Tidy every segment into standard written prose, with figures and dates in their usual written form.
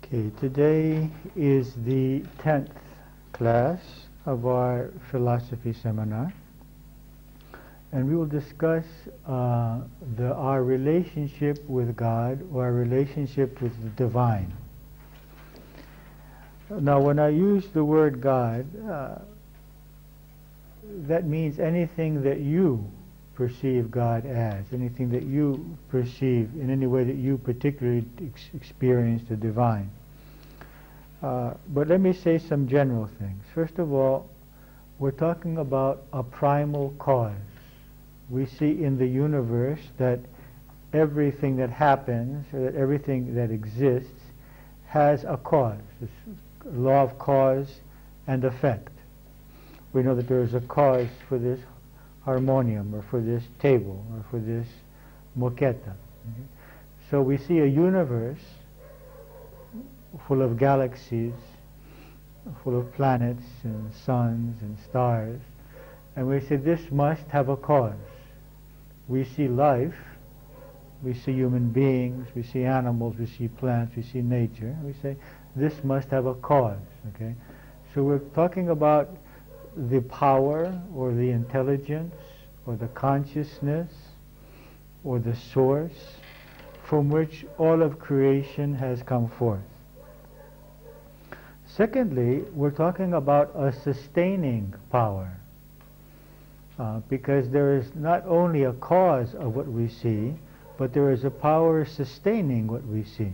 Okay, today is the 10th class of our philosophy seminar, and we will discuss our relationship with God, or our relationship with the divine. Now, when I use the word God, that means anything that you perceive God as, anything that you perceive in any way that you particularly experience the divine. But let me say some general things. First of all, we're talking about a primal cause. We see in the universe that everything that happens, or that everything that exists, has a cause. This law of cause and effect. We know that there is a cause for this harmonium, or for this table, or for this moqueta. Okay? So we see a universe full of galaxies, full of planets and suns and stars, and we say this must have a cause. We see life, we see human beings, we see animals, we see plants, we see nature, and we say this must have a cause. Okay? So we're talking about the power, or the intelligence, or the consciousness, or the source from which all of creation has come forth. Secondly, we're talking about a sustaining power, because there is not only a cause of what we see, but there is a power sustaining what we see.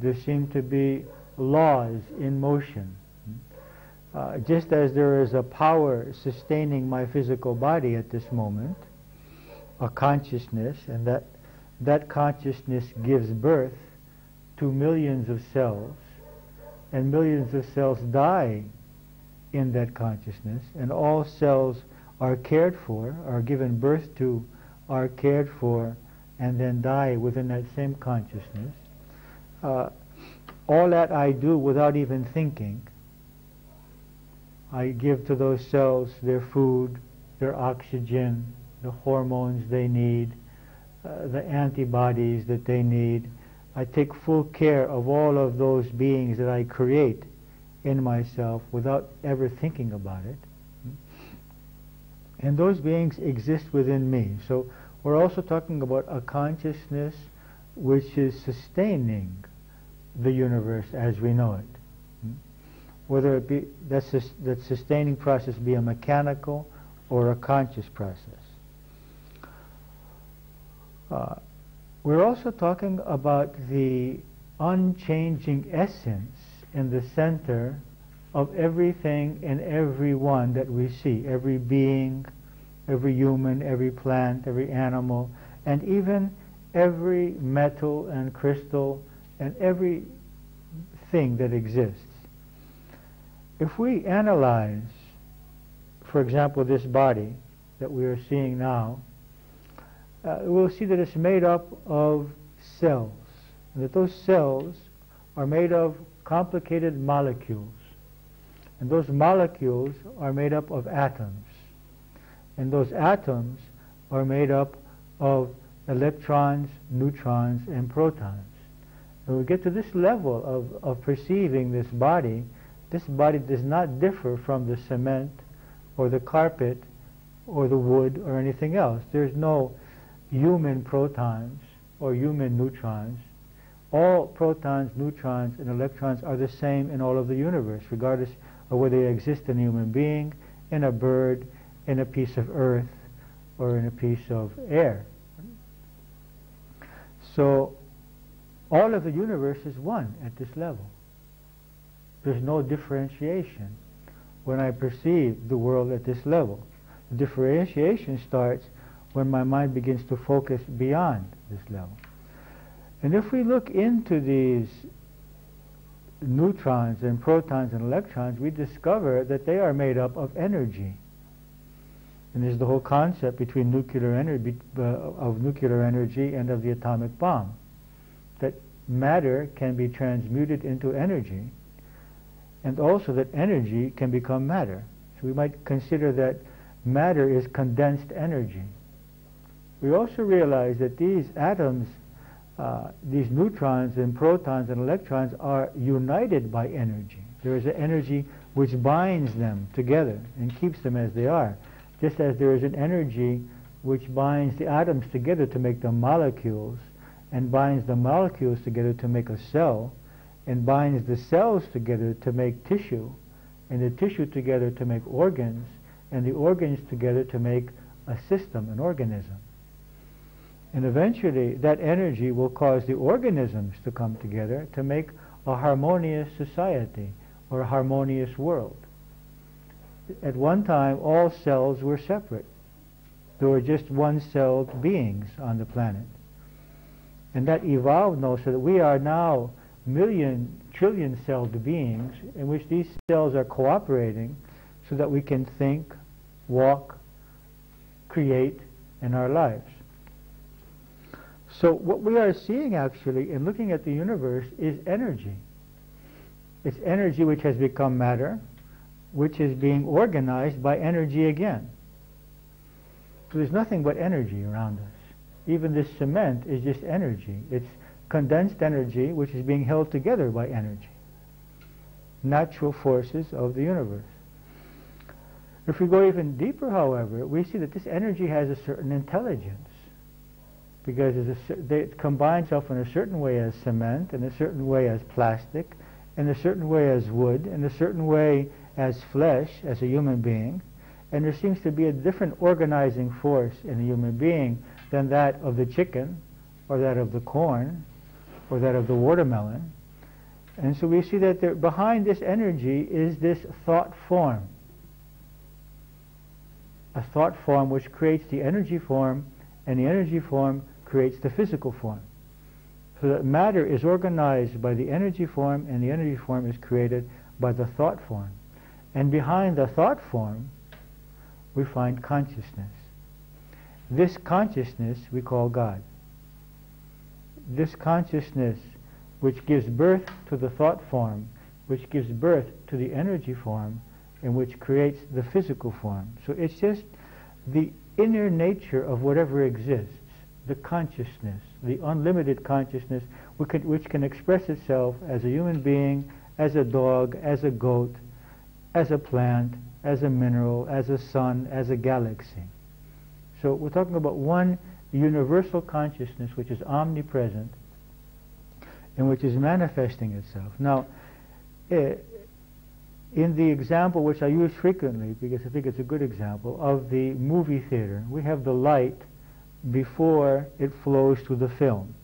There seem to be laws in motion. Just as there is a power sustaining my physical body at this moment, a consciousness, and that consciousness gives birth to millions of cells, and millions of cells die in that consciousness, and all cells are cared for, are given birth to, are cared for, and then die within that same consciousness. All that I do without even thinking. I give to those cells their food, their oxygen, the hormones they need, the antibodies that they need. I take full care of all of those beings that I create in myself without ever thinking about it. And those beings exist within me. So we're also talking about a consciousness which is sustaining the universe as we know it. Whether it be that sustaining process be a mechanical or a conscious process. We're also talking about the unchanging essence in the center of everything and everyone that we see. Every being, every human, every plant, every animal, and even every metal and crystal and every thing that exists. If we analyze, for example, this body that we are seeing now, we'll see that it's made up of cells, and that those cells are made of complicated molecules, and those molecules are made up of atoms, and those atoms are made up of electrons, neutrons, and protons. When we get to this level of perceiving this body does not differ from the cement or the carpet or the wood or anything else. There's no human protons or human neutrons. All protons, neutrons, and electrons are the same in all of the universe, regardless of whether they exist in a human being, in a bird, in a piece of earth, or in a piece of air. So all of the universe is one at this level. There's no differentiation when I perceive the world at this level. The differentiation starts when my mind begins to focus beyond this level. And if we look into these neutrons and protons and electrons, we discover that they are made up of energy. And there's the whole concept between nuclear energy, of nuclear energy and of the atomic bomb, that matter can be transmuted into energy, and also that energy can become matter. So we might consider that matter is condensed energy. We also realize that these atoms these neutrons and protons and electrons are united by energy. There is an energy which binds them together and keeps them as they are, just as there is an energy which binds the atoms together to make them molecules, and binds the molecules together to make a cell, and binds the cells together to make tissue, and the tissue together to make organs, and the organs together to make a system, an organism. And eventually that energy will cause the organisms to come together to make a harmonious society or a harmonious world. At one time all cells were separate. There were just one-celled beings on the planet. And that evolved now so that we are now million, trillion-celled beings in which these cells are cooperating so that we can think, walk, create in our lives. So what we are seeing actually in looking at the universe is energy. It's energy which has become matter, which is being organized by energy again. So there's nothing but energy around us. Even this cement is just energy. It's condensed energy which is being held together by energy. Natural forces of the universe. If we go even deeper, however, we see that this energy has a certain intelligence, because it combines itself in a certain way as cement, in a certain way as plastic, in a certain way as wood, in a certain way as flesh, as a human being, and there seems to be a different organizing force in a human being than that of the chicken, or that of the corn, or that of the watermelon. And so we see that behind this energy is this thought form. A thought form which creates the energy form, and the energy form creates the physical form. So that matter is organized by the energy form, and the energy form is created by the thought form. And behind the thought form, we find consciousness. This consciousness we call God. This consciousness which gives birth to the thought form, which gives birth to the energy form, and which creates the physical form. So it's just the inner nature of whatever exists, the consciousness, the unlimited consciousness, which can express itself as a human being, as a dog, as a goat, as a plant, as a mineral, as a sun, as a galaxy. So we're talking about one universal consciousness which is omnipresent and which is manifesting itself. Now, in the example which I use frequently, because I think it's a good example, of the movie theater, we have the light before it flows to the film,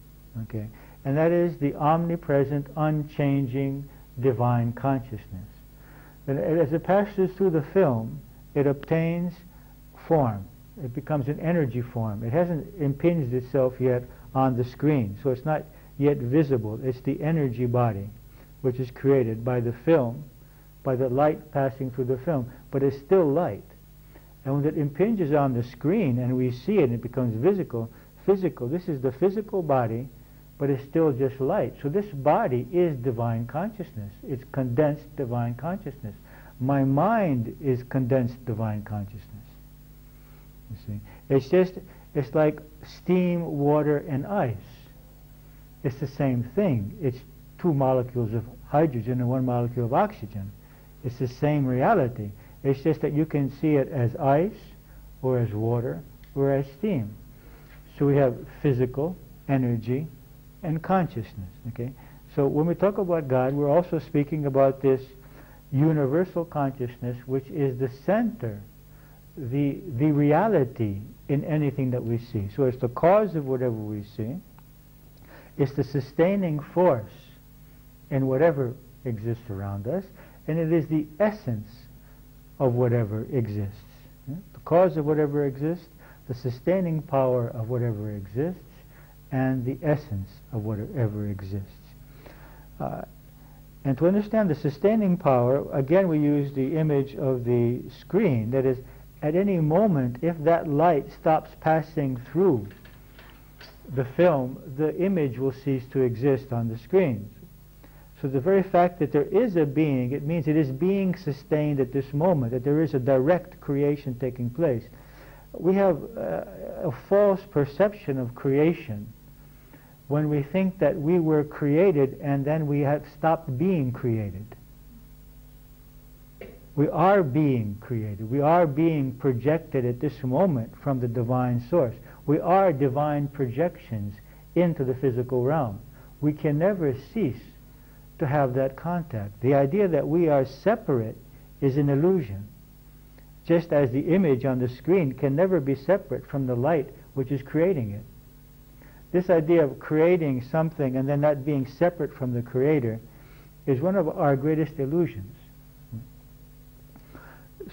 okay? And that is the omnipresent, unchanging, divine consciousness. And as it passes through the film, it obtains form. It becomes an energy form. It hasn't impinged itself yet on the screen, so it's not yet visible. It's the energy body which is created by the film, by the light passing through the film, but it's still light. And when it impinges on the screen and we see it and it becomes physical, this is the physical body, but it's still just light. So this body is divine consciousness. It's condensed divine consciousness. My mind is condensed divine consciousness. You see, it's like steam, water, and ice. It's the same thing. It's two molecules of hydrogen and one molecule of oxygen. It's the same reality. It's just that you can see it as ice, or as water, or as steam. So we have physical, energy, and consciousness. Okay. So when we talk about God, we're also speaking about this universal consciousness, which is the center, the reality in anything that we see. So it's the cause of whatever we see. It's the sustaining force in whatever exists around us, and it is the essence of whatever exists. The cause of whatever exists, the sustaining power of whatever exists, and the essence of whatever exists. And to understand the sustaining power, again we use the image of the screen. That is, at any moment, if that light stops passing through the film, the image will cease to exist on the screen. So the very fact that there is a being, it means it is being sustained at this moment, that there is a direct creation taking place. We have a false perception of creation when we think that we were created and then we have stopped being created. We are being created. We are being projected at this moment from the divine source. We are divine projections into the physical realm. We can never cease to have that contact. The idea that we are separate is an illusion. Just as the image on the screen can never be separate from the light which is creating it. This idea of creating something and then not being separate from the creator is one of our greatest illusions.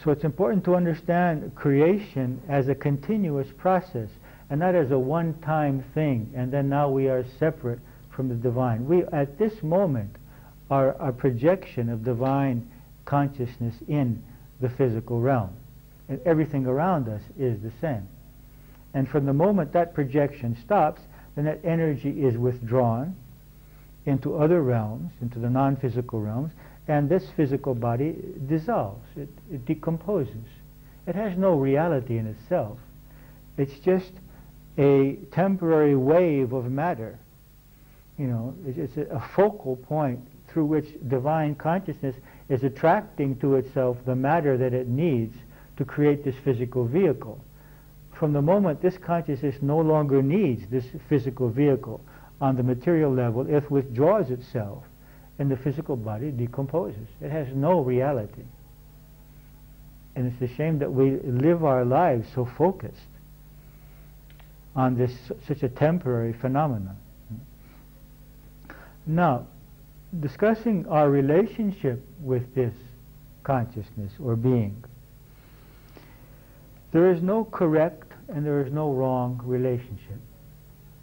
So it's important to understand creation as a continuous process and not as a one-time thing and then now we are separate from the divine. We, at this moment, are a projection of divine consciousness in the physical realm. And everything around us is the same. And from the moment that projection stops, then that energy is withdrawn into other realms, into the non-physical realms, and this physical body dissolves, it decomposes. It has no reality in itself. It's just a temporary wave of matter. You know, it's a focal point through which divine consciousness is attracting to itself the matter that it needs to create this physical vehicle. From the moment this consciousness no longer needs this physical vehicle on the material level, it withdraws itself and the physical body decomposes. It has no reality. And it's a shame that we live our lives so focused on this such a temporary phenomenon. Now, discussing our relationship with this consciousness or being, there is no correct and there is no wrong relationship.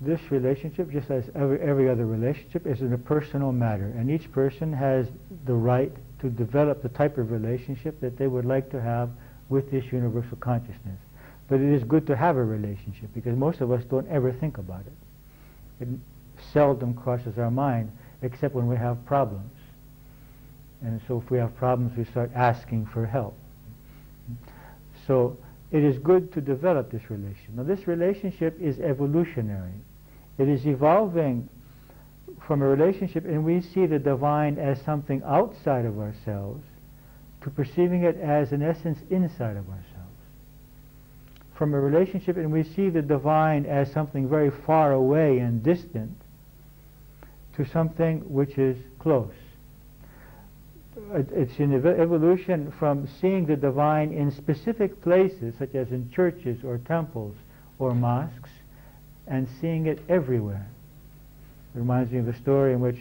This relationship, just as every other relationship, is in a personal matter, and each person has the right to develop the type of relationship that they would like to have with this universal consciousness. But it is good to have a relationship, because most of us don't ever think about it. It seldom crosses our mind, except when we have problems. And so if we have problems, we start asking for help. So it is good to develop this relationship. Now this relationship is evolutionary. It is evolving from a relationship, and we see the divine as something outside of ourselves, to perceiving it as an essence inside of ourselves. From a relationship, and we see the divine as something very far away and distant, to something which is close. It's an evolution from seeing the divine in specific places, such as in churches or temples or mosques, and seeing it everywhere. It reminds me of a story in which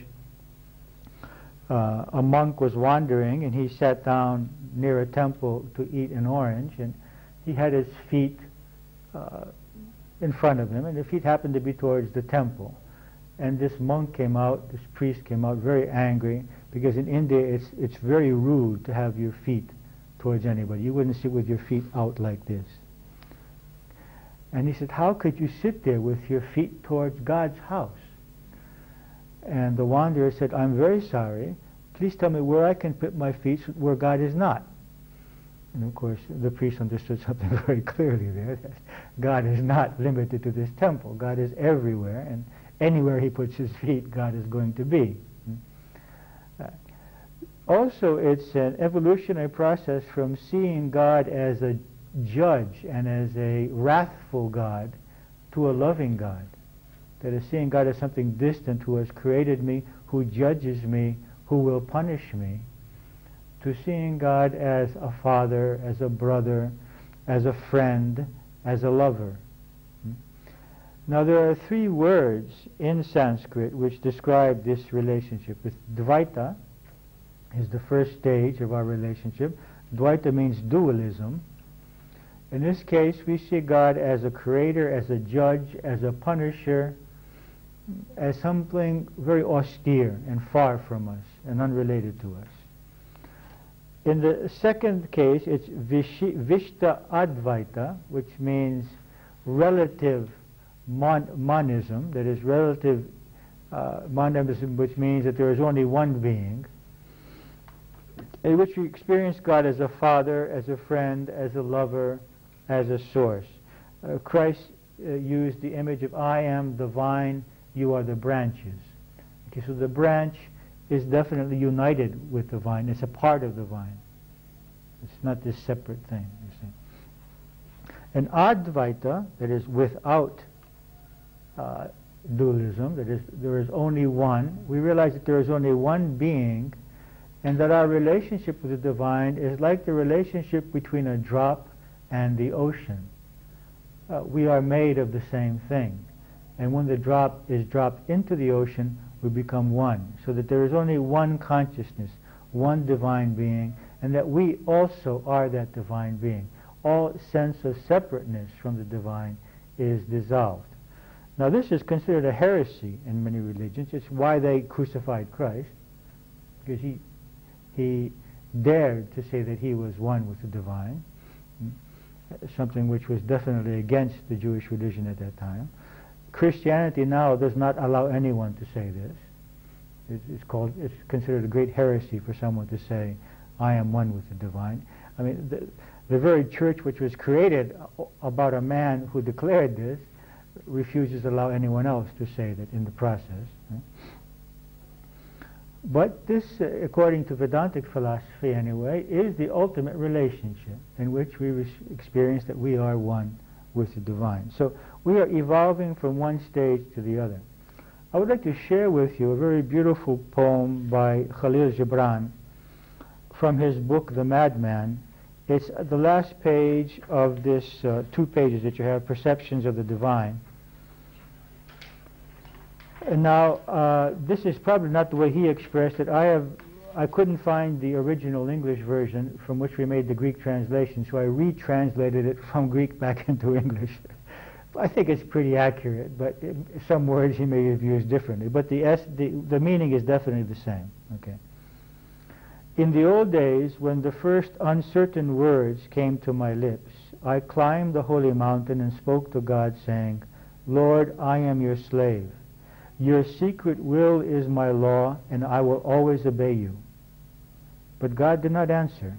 a monk was wandering and he sat down near a temple to eat an orange, and he had his feet in front of him, and the feet happened to be towards the temple. And this monk came out, this priest came out very angry, because in India it's very rude to have your feet towards anybody. You wouldn't sit with your feet out like this. And he said, how could you sit there with your feet towards God's house? And the wanderer said, I'm very sorry. Please tell me where I can put my feet where God is not. And of course, the priest understood something very clearly there. That God is not limited to this temple. God is everywhere, and anywhere he puts his feet, God is going to be. Also, it's an evolutionary process from seeing God as a judge and as a wrathful God to a loving God. That is, seeing God as something distant, who has created me, who judges me, who will punish me, to seeing God as a father, as a brother, as a friend, as a lover. Now there are three words in Sanskrit which describe this relationship. With Dvaita is the first stage of our relationship. Dvaita means dualism. In this case, we see God as a creator, as a judge, as a punisher, as something very austere and far from us and unrelated to us. In the second case, it's Vishta Advaita, which means relative monism, that is relative monism, which means that there is only one being, in which we experience God as a father, as a friend, as a lover, as a source. Christ used the image of I am the vine you are the branches. Okay, so the branch is definitely united with the vine. It's a part of the vine. It's not this separate thing, you see. And Advaita, that is without dualism, that is, there is only one. We realize that there is only one being, and that our relationship with the divine is like the relationship between a drop and the ocean. We are made of the same thing. And when the drop is dropped into the ocean, we become one. So that there is only one consciousness, one divine being, and that we also are that divine being. All sense of separateness from the divine is dissolved. Now this is considered a heresy in many religions. It's why they crucified Christ, because he dared to say that he was one with the divine, something which was definitely against the Jewish religion at that time. Christianity now does not allow anyone to say this. It's considered a great heresy for someone to say, I am one with the divine. I mean, the very church which was created about a man who declared this refuses to allow anyone else to say that in the process. But this, according to Vedantic philosophy anyway, is the ultimate relationship in which we experience that we are one with the divine. So we are evolving from one stage to the other. I would like to share with you a very beautiful poem by Khalil Gibran from his book The Madman. It's the last page of this 2 pages that you have, Perceptions of the Divine. And now, this is probably not the way he expressed it. I couldn't find the original English version from which we made the Greek translation, so I retranslated it from Greek back into English. I think it's pretty accurate, but some words he may have used differently. But the meaning is definitely the same. Okay. In the old days, when the first uncertain words came to my lips, I climbed the holy mountain and spoke to God, saying, Lord, I am your slave. Your secret will is my law, and I will always obey you. But God did not answer,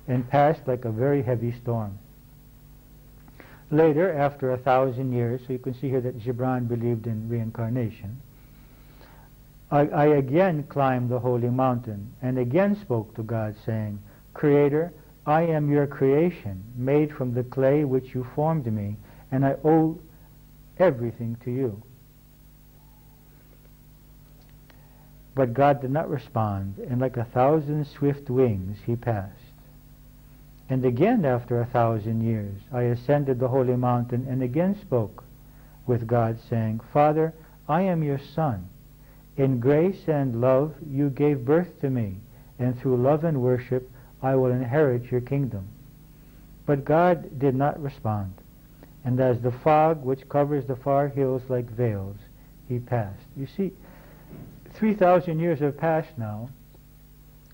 and passed like a very heavy storm. Later, after 1,000 years, so you can see here that Gibran believed in reincarnation, I again climbed the holy mountain, and again spoke to God, saying, Creator, I am your creation, made from the clay which you formed me, and I owe everything to you. But God did not respond, and like 1,000 swift wings he passed. And again after 1,000 years I ascended the holy mountain, and again spoke with God, saying, Father, I am your son. In grace and love you gave birth to me, and through love and worship I will inherit your kingdom. But God did not respond, and as the fog which covers the far hills like veils, he passed. You see, 3,000 years have passed now.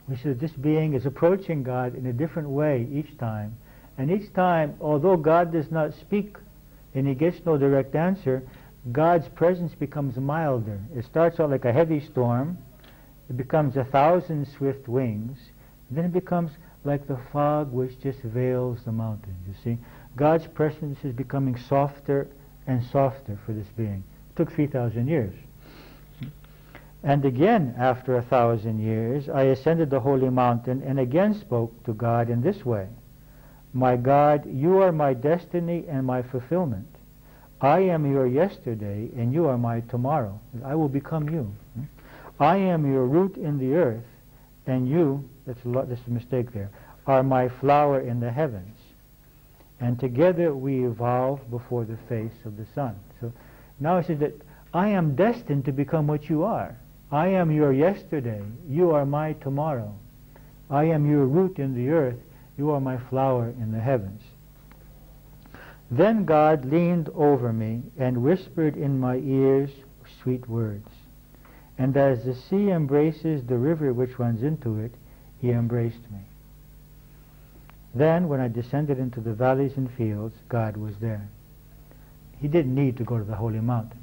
We see that this being is approaching God in a different way each time. And each time, although God does not speak and he gets no direct answer, God's presence becomes milder. It starts out like a heavy storm. It becomes 1,000 swift wings. And then it becomes like the fog which just veils the mountains, you see. God's presence is becoming softer and softer for this being. It took 3,000 years. And again, after 1,000 years, I ascended the holy mountain and again spoke to God in this way. My God, you are my destiny and my fulfillment. I am your yesterday and you are my tomorrow. I will become you. I am your root in the earth and you, that's a mistake there, are my flower in the heavens. And together we evolve before the face of the sun. So now it says that I am destined to become what you are. I am your yesterday, you are my tomorrow. I am your root in the earth, you are my flower in the heavens. Then God leaned over me and whispered in my ears sweet words. And as the sea embraces the river which runs into it, he embraced me. Then, when I descended into the valleys and fields, God was there. He didn't need to go to the holy mountain.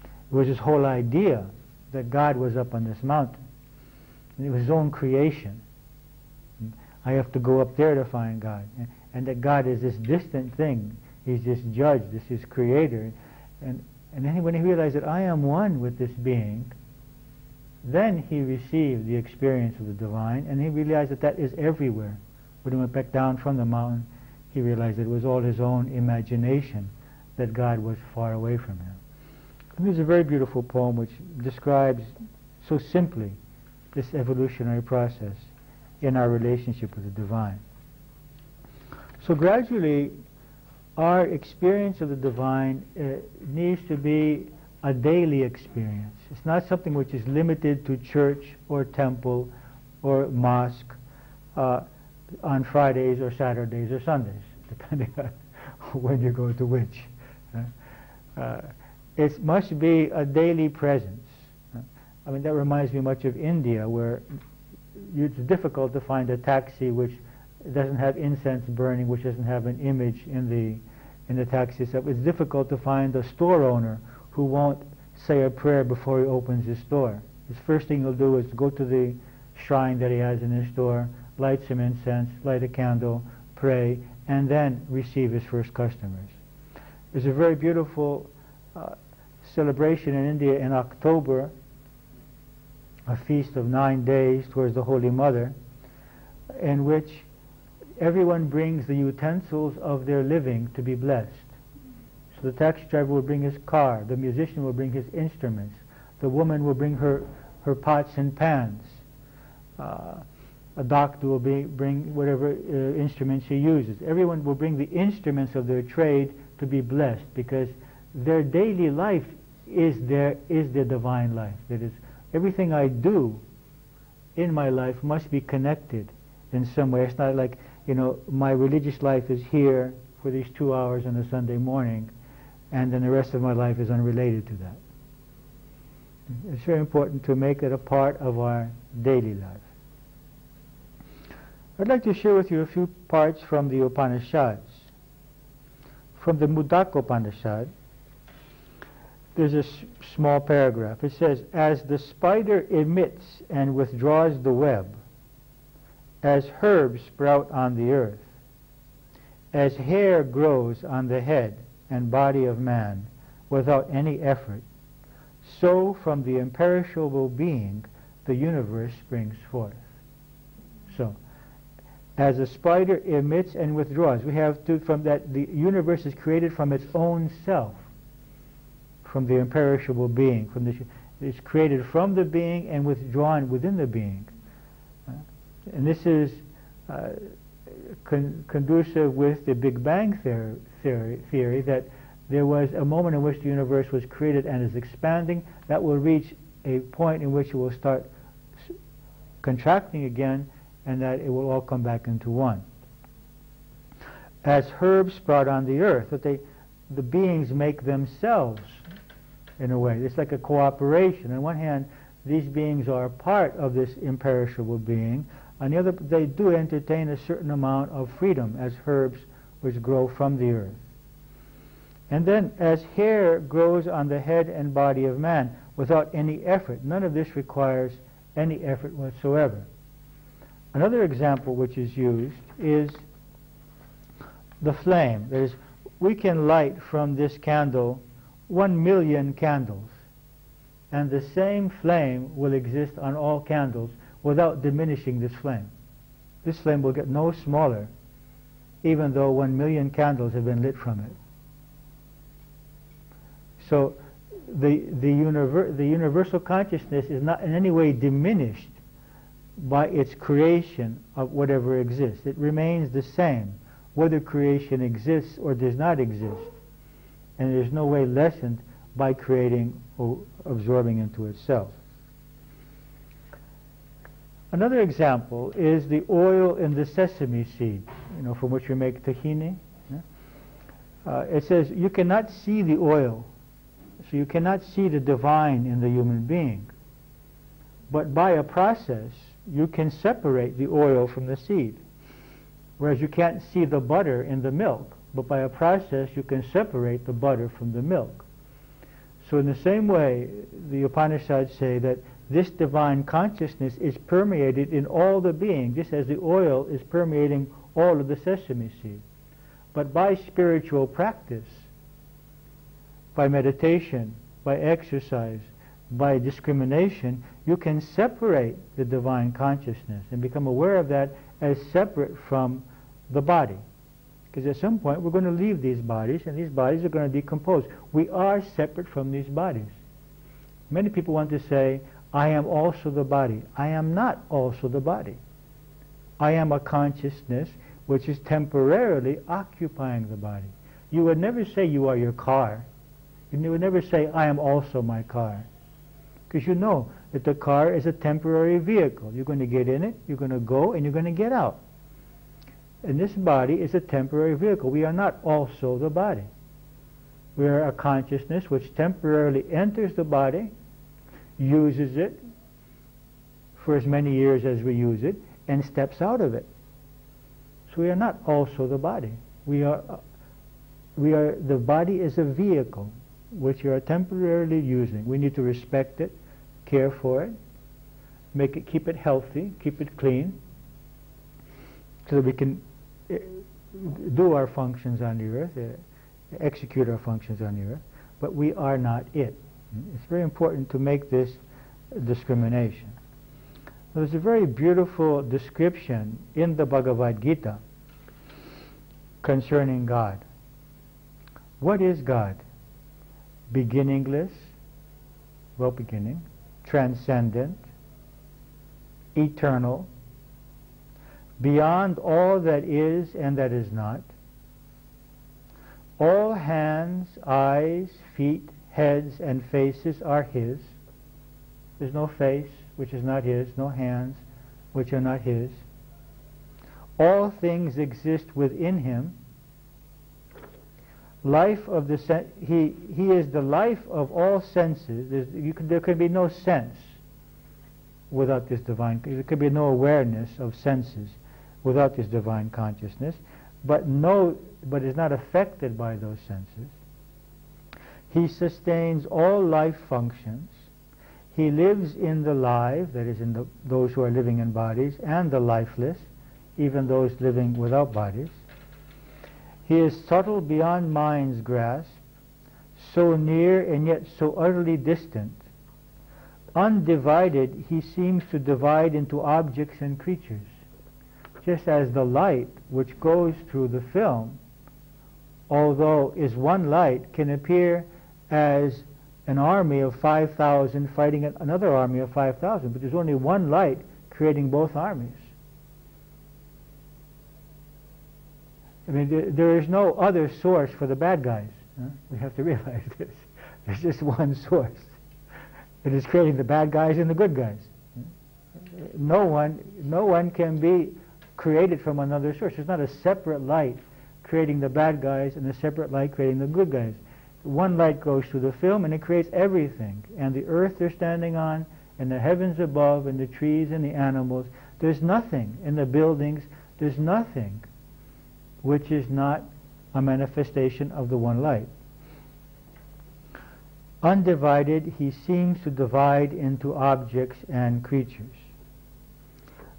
It was his whole idea that God was up on this mountain. And it was his own creation. I have to go up there to find God. And that God is this distant thing. He's this judge, this is creator. And And then when he realized that I am one with this being, then he received the experience of the divine, and he realized that that is everywhere. When he went back down from the mountain, he realized that it was all his own imagination, that God was far away from him. And there's a very beautiful poem which describes so simply this evolutionary process in our relationship with the divine. So gradually, our experience of the divine needs to be a daily experience. It's not something which is limited to church or temple or mosque on Fridays or Saturdays or Sundays, depending on when you go to which. It must be a daily presence. I mean, that reminds me much of India, where it's difficult to find a taxi which doesn't have incense burning, which doesn't have an image in the taxi itself. It's difficult to find a store owner who won't say a prayer before he opens his store. His first thing he'll do is go to the shrine that he has in his store, light some incense, light a candle, pray, and then receive his first customers. There's a very beautiful celebration in India in October, a feast of 9 days towards the Holy Mother, in which everyone brings the utensils of their living to be blessed. So the taxi driver will bring his car, the musician will bring his instruments, the woman will bring her pots and pans, a doctor will bring whatever instrument she uses. Everyone will bring the instruments of their trade to be blessed, because their daily life is their divine life. That is, everything I do in my life must be connected in some way. It's not like, my religious life is here for these 2 hours on a Sunday morning, and then the rest of my life is unrelated to that. It's very important to make it a part of our daily life. I'd like to share with you a few parts from the Upanishads. From the Mudaka Upanishad, there's a small paragraph. It says, "As the spider emits and withdraws the web, as herbs sprout on the earth, as hair grows on the head and body of man without any effort, so from the imperishable being the universe springs forth." So, as a spider emits and withdraws, we have to, from that, the universe is created from its own self, from the imperishable being. It's created from the being and withdrawn within the being. And this is conducive with the Big Bang theory that there was a moment in which the universe was created and is expanding. That will reach a point in which it will start contracting again, and that it will all come back into one. As herbs sprout on the earth, that the beings make themselves, in a way. It's like a cooperation. On one hand, these beings are part of this imperishable being. On the other, they do entertain a certain amount of freedom as herbs which grow from the earth. And then, as hair grows on the head and body of man without any effort. None of this requires any effort whatsoever. Another example which is used is the flame. That is, we can light from this candle 1 million candles, and the same flame will exist on all candles without diminishing this flame. This flame will get no smaller, even though 1 million candles have been lit from it. So the universal consciousness is not in any way diminished by its creation of whatever exists. It remains the same, whether creation exists or does not exist. And there's no way lessened by creating or absorbing into itself. Another example is the oil in the sesame seed, from which we make tahini. It says you cannot see the oil, so you cannot see the divine in the human being. But by a process, you can separate the oil from the seed. Whereas you can't see the butter in the milk, but by a process you can separate the butter from the milk. So in the same way, the Upanishads say that this divine consciousness is permeated in all the being, just as the oil is permeating all of the sesame seed. But by spiritual practice, by meditation, by exercise, by discrimination, you can separate the divine consciousness and become aware of that as separate from the body. Because at some point we're going to leave these bodies, and these bodies are going to decompose. We are separate from these bodies. Many people want to say, I am also the body. I am not also the body. I am a consciousness which is temporarily occupying the body. You would never say you are your car. You would never say, I am also my car. Because you know that the car is a temporary vehicle. You're going to get in it, you're going to go, and you're going to get out. And this body is a temporary vehicle. We are not also the body. We are a consciousness which temporarily enters the body, uses it for as many years as we use it, and steps out of it. So we are not also the body. The body is a vehicle which we are temporarily using. We need to respect it, care for it, keep it healthy, keep it clean, so that we can do our functions on the earth, execute our functions on the earth, but we are not it. It's very important to make this discrimination. There's a very beautiful description in the Bhagavad Gita concerning God. What is God? Beginningless, well beginning, transcendent, eternal, beyond all that is and that is not. All hands, eyes, feet, heads, and faces are His. There's no face which is not His, no hands which are not His. All things exist within Him. Life of the He is the life of all senses. There could be no sense without this divine. There could be no awareness of senses without this divine consciousness, but is not affected by those senses. He sustains all life functions. He lives in the live, that is in those who are living in bodies, and the lifeless, even those living without bodies. He is subtle beyond mind's grasp, so near and yet so utterly distant. Undivided, He seems to divide into objects and creatures. Just as the light which goes through the film, although is one light, can appear as an army of 5,000 fighting another army of 5,000, but there's only one light creating both armies. I mean, there is no other source for the bad guys. We have to realize this. There's just one source. It is creating the bad guys and the good guys. No one can be created from another source. There's not a separate light creating the bad guys and a separate light creating the good guys. One light goes through the film and it creates everything. And the earth they're standing on, and the heavens above, and the trees and the animals. There's nothing in the buildings. There's nothing which is not a manifestation of the one light. Undivided, He seems to divide into objects and creatures.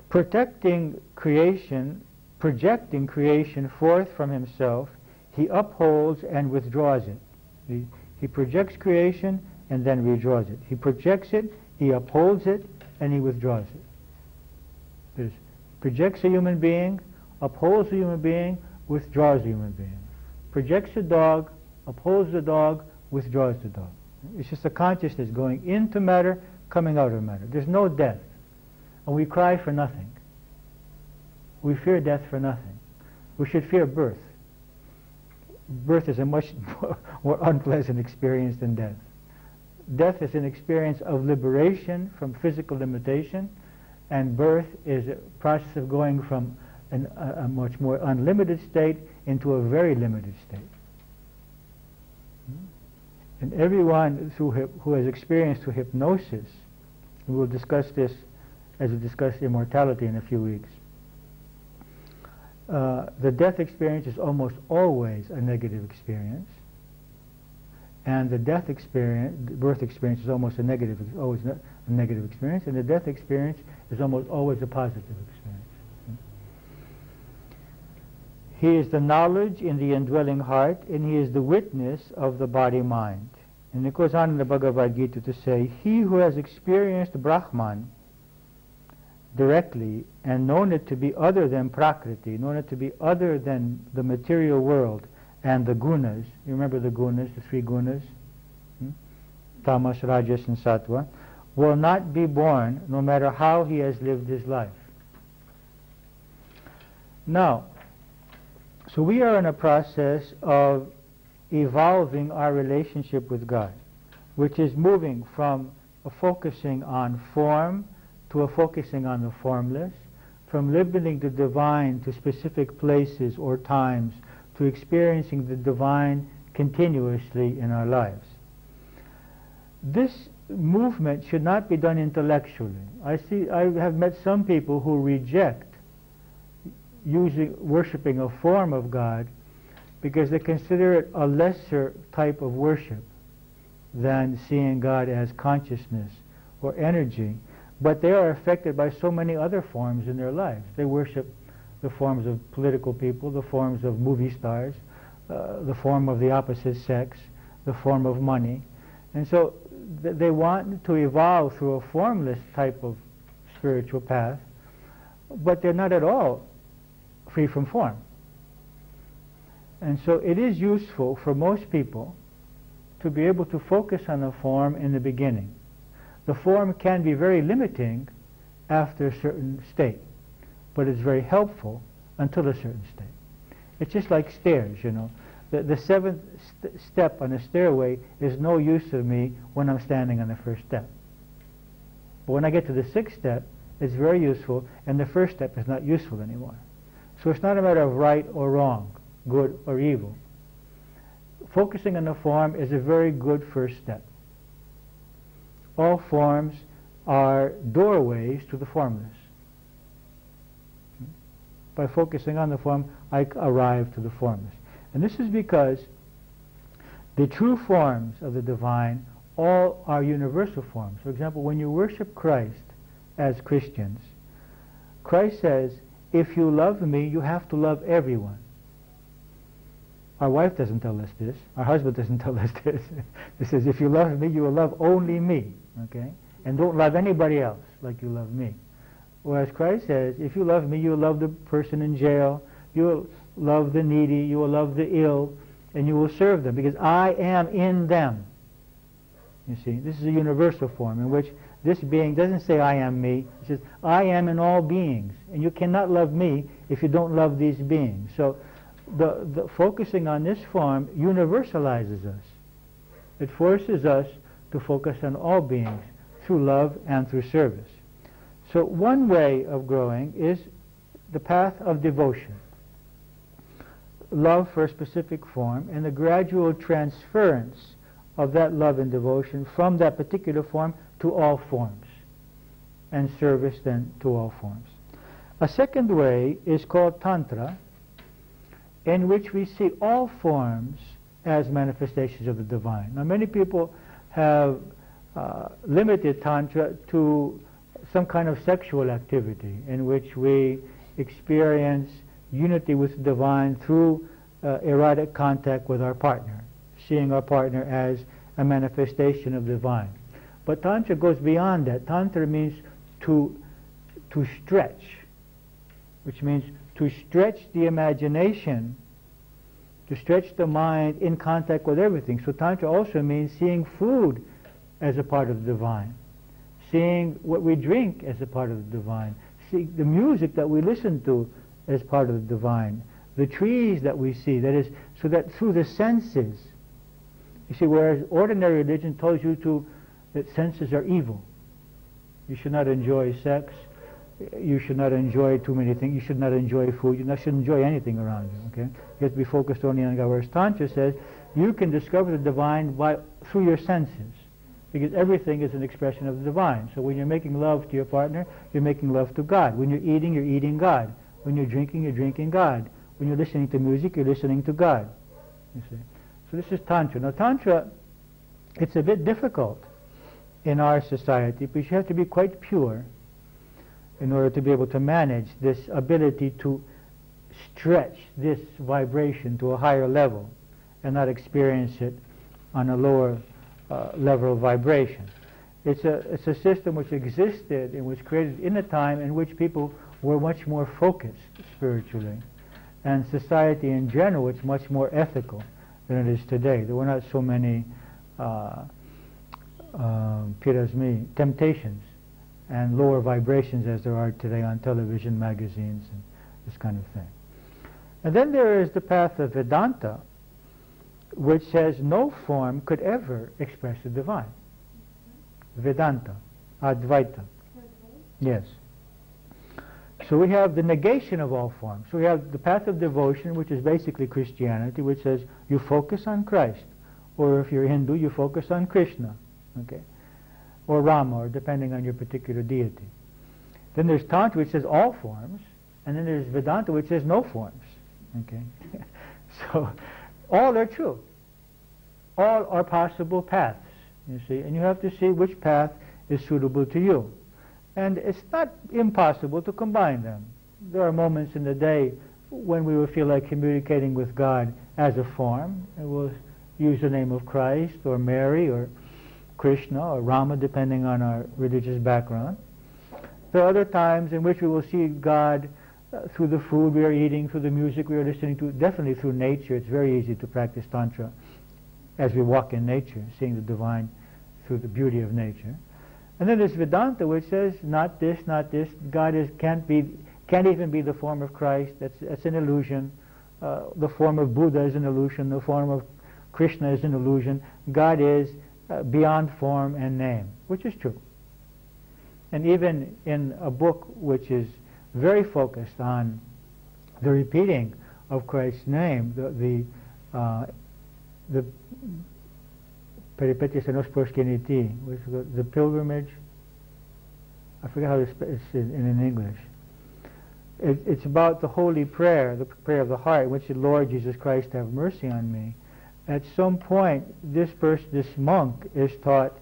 Projecting creation forth from Himself, He upholds and withdraws it. He projects creation and then withdraws it. He projects it, He upholds it, and He withdraws it. He projects a human being, upholds a human being, withdraws the human being. Projects a dog, upholds the dog, withdraws the dog. It's just a consciousness going into matter, coming out of matter. There's no death. And we cry for nothing. We fear death for nothing. We should fear birth. Birth is a much more unpleasant experience than death. Death is an experience of liberation from physical limitation, and birth is a process of going from a much more unlimited state into a very limited state. And everyone who has experienced through hypnosis, we will discuss this as we discuss immortality in a few weeks, the death experience is almost always a negative experience, and the birth experience is almost always a negative experience, and the death experience is almost always a positive experience. He is the knowledge in the indwelling heart, and he is the witness of the body-mind. And it goes on in the Bhagavad Gita to say, he who has experienced Brahman directly and known it to be other than Prakriti, known it to be other than the material world and the gunas. You remember the gunas, the three gunas? Tamas, Rajas, and Sattva, will not be born no matter how he has lived his life. Now, so we are in a process of evolving our relationship with God, which is moving from a focusing on form to a focusing on the formless, from limiting the divine to specific places or times to experiencing the divine continuously in our lives. This movement should not be done intellectually. I have met some people who reject worshipping a form of God because they consider it a lesser type of worship than seeing God as consciousness or energy. But they are affected by so many other forms in their lives. They worship the forms of political people, the forms of movie stars, the form of the opposite sex, the form of money. And so they want to evolve through a formless type of spiritual path, but they're not at all free from form. And so it is useful for most people to be able to focus on a form in the beginning. The form can be very limiting after a certain state, but it's very helpful until a certain state. It's just like stairs, you know. The seventh step on a stairway is no use to me when I'm standing on the first step. But when I get to the sixth step, it's very useful, and the first step is not useful anymore. So it's not a matter of right or wrong, good or evil. Focusing on the form is a very good first step. All forms are doorways to the formless. By focusing on the form, I arrive to the formless. And this is because the true forms of the divine all are universal forms. For example, when you worship Christ as Christians, Christ says, if you love me, you have to love everyone. Our wife doesn't tell us this. Our husband doesn't tell us this. He says, if you love me, you will love only me. Okay? And don't love anybody else like you love me. Whereas Christ says, if you love me, you will love the person in jail, you will love the needy, you will love the ill, and you will serve them, because I am in them. You see, this is a universal form in which this being doesn't say I am me, it says I am in all beings, and you cannot love me if you don't love these beings. So the focusing on this form universalizes us. It forces us to focus on all beings through love and through service. So one way of growing is the path of devotion. Love for a specific form and the gradual transference of that love and devotion from that particular form to all forms, and service then to all forms. A second way is called Tantra, in which we see all forms as manifestations of the divine. Now many people have limited Tantra to some kind of sexual activity in which we experience unity with the divine through erotic contact with our partner, seeing our partner as a manifestation of the divine. But Tantra goes beyond that. Tantra means to stretch, which means to stretch the imagination, to stretch the mind in contact with everything. So Tantra also means seeing food as a part of the divine, seeing what we drink as a part of the divine, seeing the music that we listen to as part of the divine, the trees that we see, that is, so that through the senses, you see, whereas ordinary religion tells you that senses are evil. You should not enjoy sex, you should not enjoy too many things, you should not enjoy food, you shouldn't enjoy anything around you, okay? You have to be focused only on God. Whereas Tantra says you can discover the divine through your senses, because everything is an expression of the divine. So when you're making love to your partner, you're making love to God. When you're eating God. When you're drinking God. When you're listening to music, you're listening to God. You see. So this is Tantra. Now Tantra, it's a bit difficult in our society, because you have to be quite pure in order to be able to manage this ability to stretch this vibration to a higher level and not experience it on a lower level of vibration. It's a system which existed and was created in a time in which people were much more focused spiritually, and society in general was much more ethical than it is today. There were not so many temptations and lower vibrations as there are today on television, magazines, and this kind of thing. And then there is the path of Vedanta, which says no form could ever express the divine. Vedanta, Advaita. Yes. So we have the negation of all forms. So we have the path of devotion, which is basically Christianity, which says you focus on Christ. Or if you're Hindu, you focus on Krishna. Okay? Or Rama, or depending on your particular deity. Then there's Tantra, which says all forms. And then there's Vedanta, which says no forms. Okay? So all are true. All are possible paths, you see. And you have to see which path is suitable to you. And it's not impossible to combine them. There are moments in the day when we will feel like communicating with God as a form, and we'll use the name of Christ or Mary or Krishna or Rama, depending on our religious background. There are other times in which we will see God through the food we are eating, through the music we are listening to, definitely through nature. It's very easy to practice Tantra as we walk in nature, seeing the divine through the beauty of nature. And then there's Vedanta, which says not this, not this. God can't even be the form of Christ. That's an illusion. The form of Buddha is an illusion. The form of Krishna is an illusion. God is beyond form and name, which is true. And even in a book which is very focused on the repeating of Christ's name, the Peripetias Anosporskeniti, the pilgrimage. I forget how it's in English. It's about the holy prayer, the prayer of the heart, which is, Lord Jesus Christ, have mercy on me. At some point, this monk is taught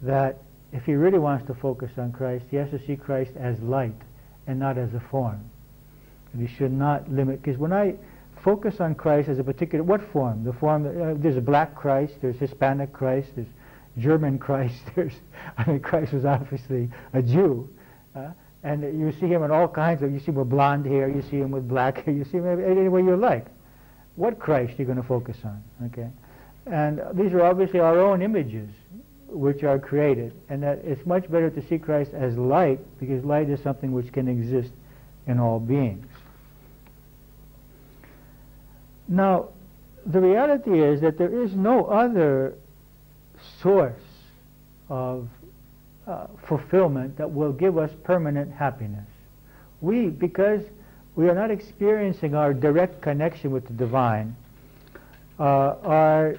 that if he really wants to focus on Christ, he has to see Christ as light and not as a form. And he should not limit, because when I focus on Christ as a particular, what form? The form, there's a black Christ, there's Hispanic Christ, there's German Christ, Christ was obviously a Jew. And you see him in all kinds of, you see him with blonde hair, you see him with black hair, you see him any way you like. What Christ are you going to focus on? Okay? And these are obviously our own images which are created, and that it's much better to see Christ as light, because light is something which can exist in all beings. Now, the reality is that there is no other source of fulfillment that will give us permanent happiness. Because we are not experiencing our direct connection with the divine, are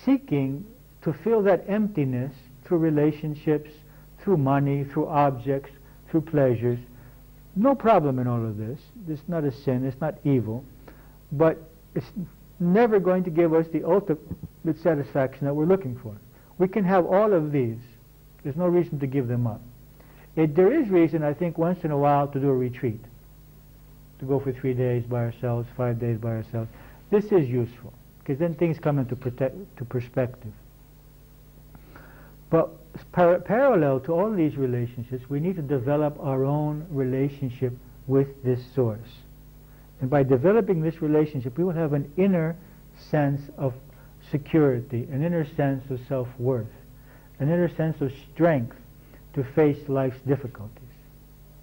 seeking to fill that emptiness through relationships, through money, through objects, through pleasures. No problem in all of this. It's not a sin, it's not evil, but it's never going to give us the ultimate satisfaction that we're looking for. We can have all of these. There's no reason to give them up. There is reason, I think, once in a while to do a retreat, to go for 3 days by ourselves, 5 days by ourselves. This is useful, because then things come into perspective. But parallel to all these relationships, we need to develop our own relationship with this source. And by developing this relationship, we will have an inner sense of security, an inner sense of self-worth, an inner sense of strength to face life's difficulties.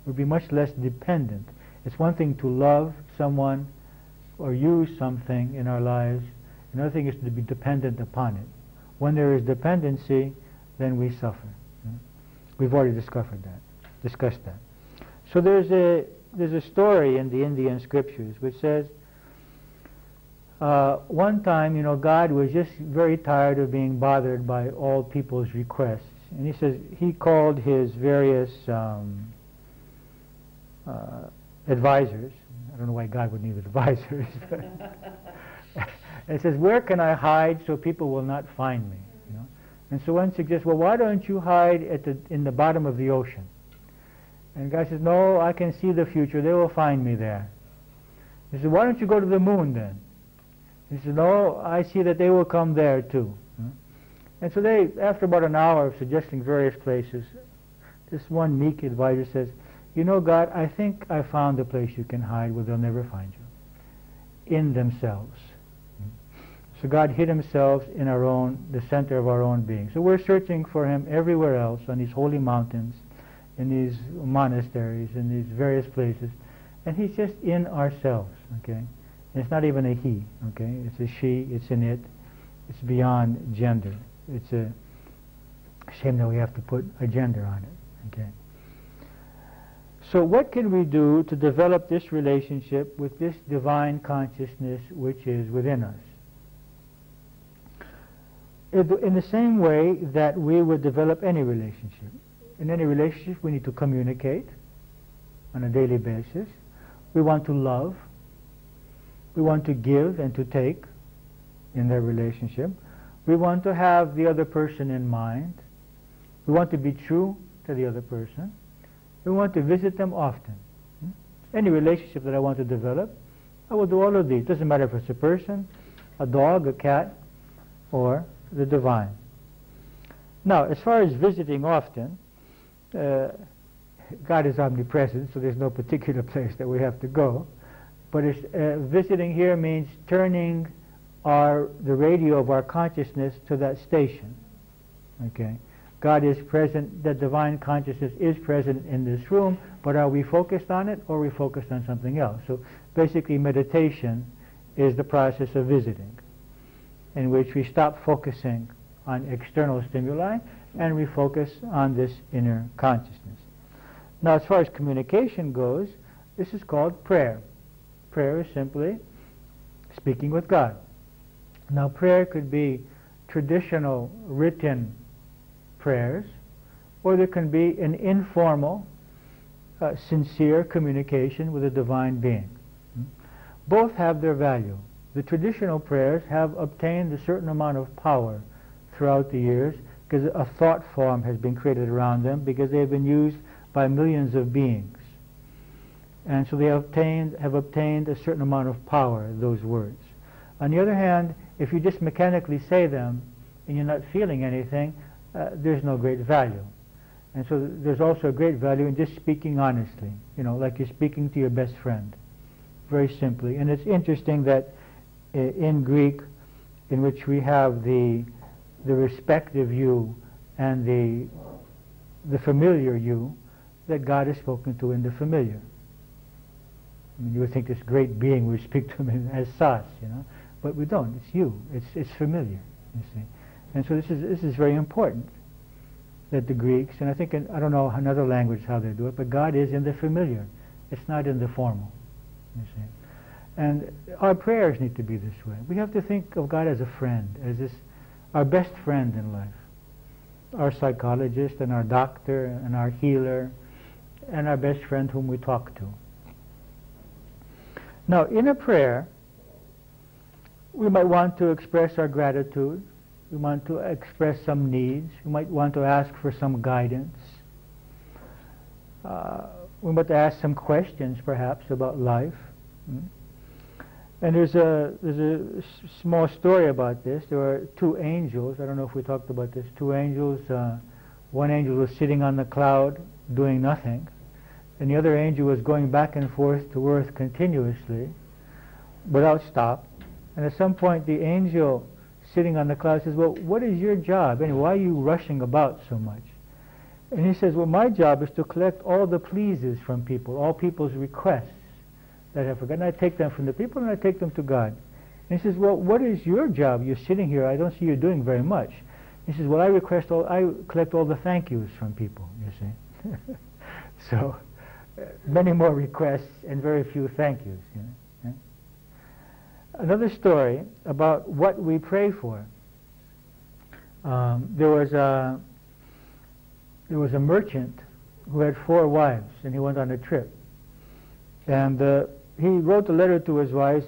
We'll be much less dependent. It's one thing to love someone or use something in our lives. Another thing is to be dependent upon it. When there is dependency, then we suffer. We've already discussed that. So there's a story in the Indian scriptures which says one time, God was just very tired of being bothered by all people's requests, and he says he called his various advisors. I don't know why God would need advisors. It says, where can I hide so people will not find me? And so one suggests, well, why don't you hide in the bottom of the ocean? And God says, no, I can see the future. They will find me there. He said, why don't you go to the moon then? He said, no, I see that they will come there too. And so they, after about an hour of suggesting various places, this one meek advisor says, you know, God, I think I found a place you can hide where they'll never find you. In themselves. So God hid himself in the center of our own being. So we're searching for him everywhere else, on these holy mountains, in these monasteries, in these various places. And he's just in ourselves, okay? And it's not even a he, okay? It's a she, it's an it. It's beyond gender. It's a shame that we have to put a gender on it, okay? So what can we do to develop this relationship with this divine consciousness which is within us? In the same way that we would develop any relationship. In any relationship we need to communicate on a daily basis. We want to love. We want to give and to take in their relationship. We want to have the other person in mind. We want to be true to the other person. We want to visit them often. Any relationship that I want to develop, I will do all of these. It doesn't matter if it's a person, a dog, a cat, or the divine. Now, as far as visiting often, God is omnipresent, so there's no particular place that we have to go. But visiting here means turning the radio of our consciousness to that station. Okay, God is present, the divine consciousness is present in this room, but are we focused on it or are we focused on something else? So basically meditation is the process of visiting, in which we stop focusing on external stimuli and we focus on this inner consciousness. Now, as far as communication goes, this is called prayer. Prayer is simply speaking with God. Now, prayer could be traditional written prayers, or there can be an informal, sincere communication with a divine being. Both have their value. The traditional prayers have obtained a certain amount of power throughout the years because a thought form has been created around them, because they have been used by millions of beings. And so they have obtained a certain amount of power, those words. On the other hand, if you just mechanically say them and you're not feeling anything, there's no great value. And so there's also a great value in just speaking honestly, like you're speaking to your best friend, very simply. And it's interesting that in Greek, in which we have the respective you and the familiar you, that God is spoken to in the familiar. I mean, you would think this great being, we speak to him as Sas, but we don't. It's you. It's familiar, you see. And so this is very important, that the Greeks, and I think I don't know another language how they do it, but God is in the familiar. It's not in the formal, you see. And our prayers need to be this way. We have to think of God as a friend, as our best friend in life, our psychologist and our doctor and our healer and our best friend whom we talk to. Now, in a prayer, we might want to express our gratitude. We want to express some needs. We might want to ask for some guidance. We might ask some questions, perhaps, about life. And there's a small story about this. There were two angels. I don't know if we talked about this. Two angels. One angel was sitting on the cloud doing nothing, and the other angel was going back and forth to earth continuously without stop. And at some point the angel sitting on the cloud says, well, what is your job? And why are you rushing about so much? And he says, well, my job is to collect all the pleases from people, all people's requests that I have forgotten. I take them from the people and I take them to God. And he says, well, what is your job? You're sitting here. I don't see you doing very much. He says, well, I collect all the thank yous from people, you see. So, many more requests and very few thank yous. Another story about what we pray for. There was a merchant who had 4 wives, and he went on a trip. And he wrote a letter to his wives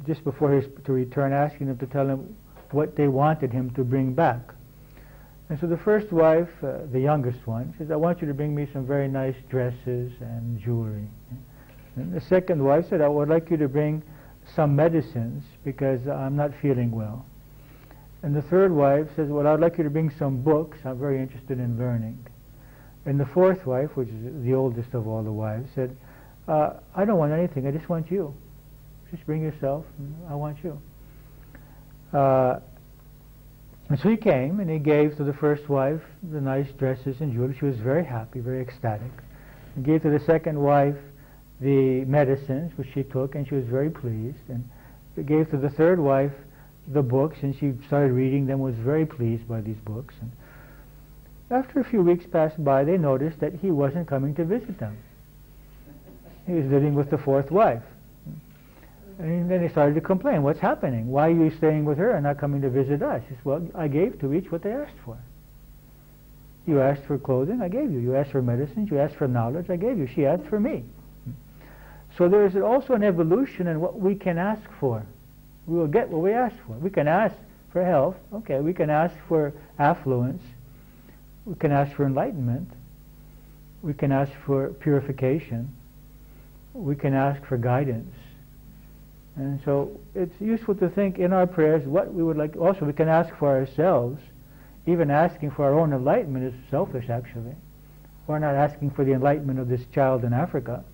just before to return, asking them to tell him what they wanted him to bring back. And so the first wife, the youngest one, says, I want you to bring me some very nice dresses and jewelry. And the second wife said, I would like you to bring some medicines because I'm not feeling well. And the third wife says, well, I'd like you to bring some books. I'm very interested in learning. And the fourth wife, which is the oldest of all the wives, said, I don't want anything. I just want you. Just bring yourself. I want you. And so he came and he gave to the first wife the nice dresses and jewelry. She was very happy, very ecstatic. He gave to the second wife the medicines, which she took, and she was very pleased. And he gave to the third wife the books, and she started reading them, was very pleased by these books. And after a few weeks passed by, they noticed that he wasn't coming to visit them. He was living with the fourth wife. And then they started to complain, what's happening? Why are you staying with her and not coming to visit us? He said, well, I gave to each what they asked for. You asked for clothing, I gave you. You asked for medicines, you asked for knowledge, I gave you. She asked for me. So there is also an evolution in what we can ask for. We will get what we ask for. We can ask for health, okay. We can ask for affluence. We can ask for enlightenment. We can ask for purification. We can ask for guidance. And so it's useful to think in our prayers what we would like. Also, we can ask for ourselves. Even asking for our own enlightenment is selfish, actually. We're not asking for the enlightenment of this child in Africa.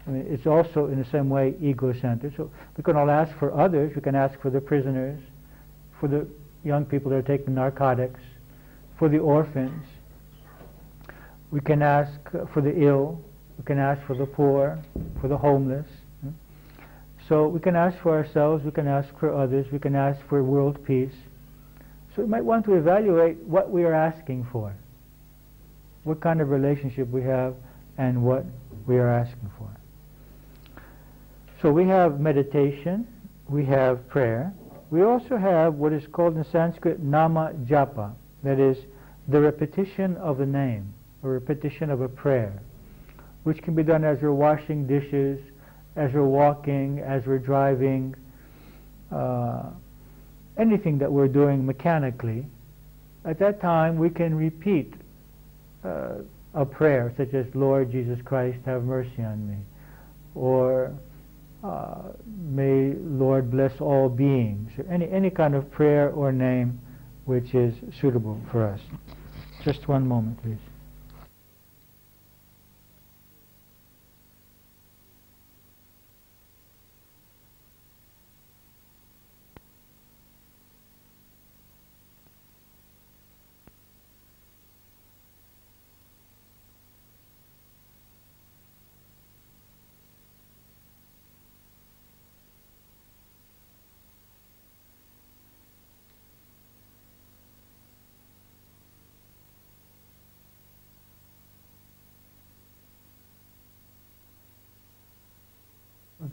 I mean, it's also, in the same way, ego-centered. So we can all ask for others. We can ask for the prisoners, for the young people that are taking narcotics, for the orphans. We can ask for the ill. We can ask for the poor, for the homeless. So we can ask for ourselves, we can ask for others, we can ask for world peace. So we might want to evaluate what we are asking for, what kind of relationship we have, and what we are asking for. So we have meditation, we have prayer. We also have what is called in Sanskrit nama japa, that is the repetition of a name, or repetition of a prayer, which can be done as we're washing dishes, as we're walking, as we're driving, anything that we're doing mechanically. At that time we can repeat a prayer such as, Lord Jesus Christ, have mercy on me, or may Lord bless all beings, or any kind of prayer or name which is suitable for us. Just one moment, please.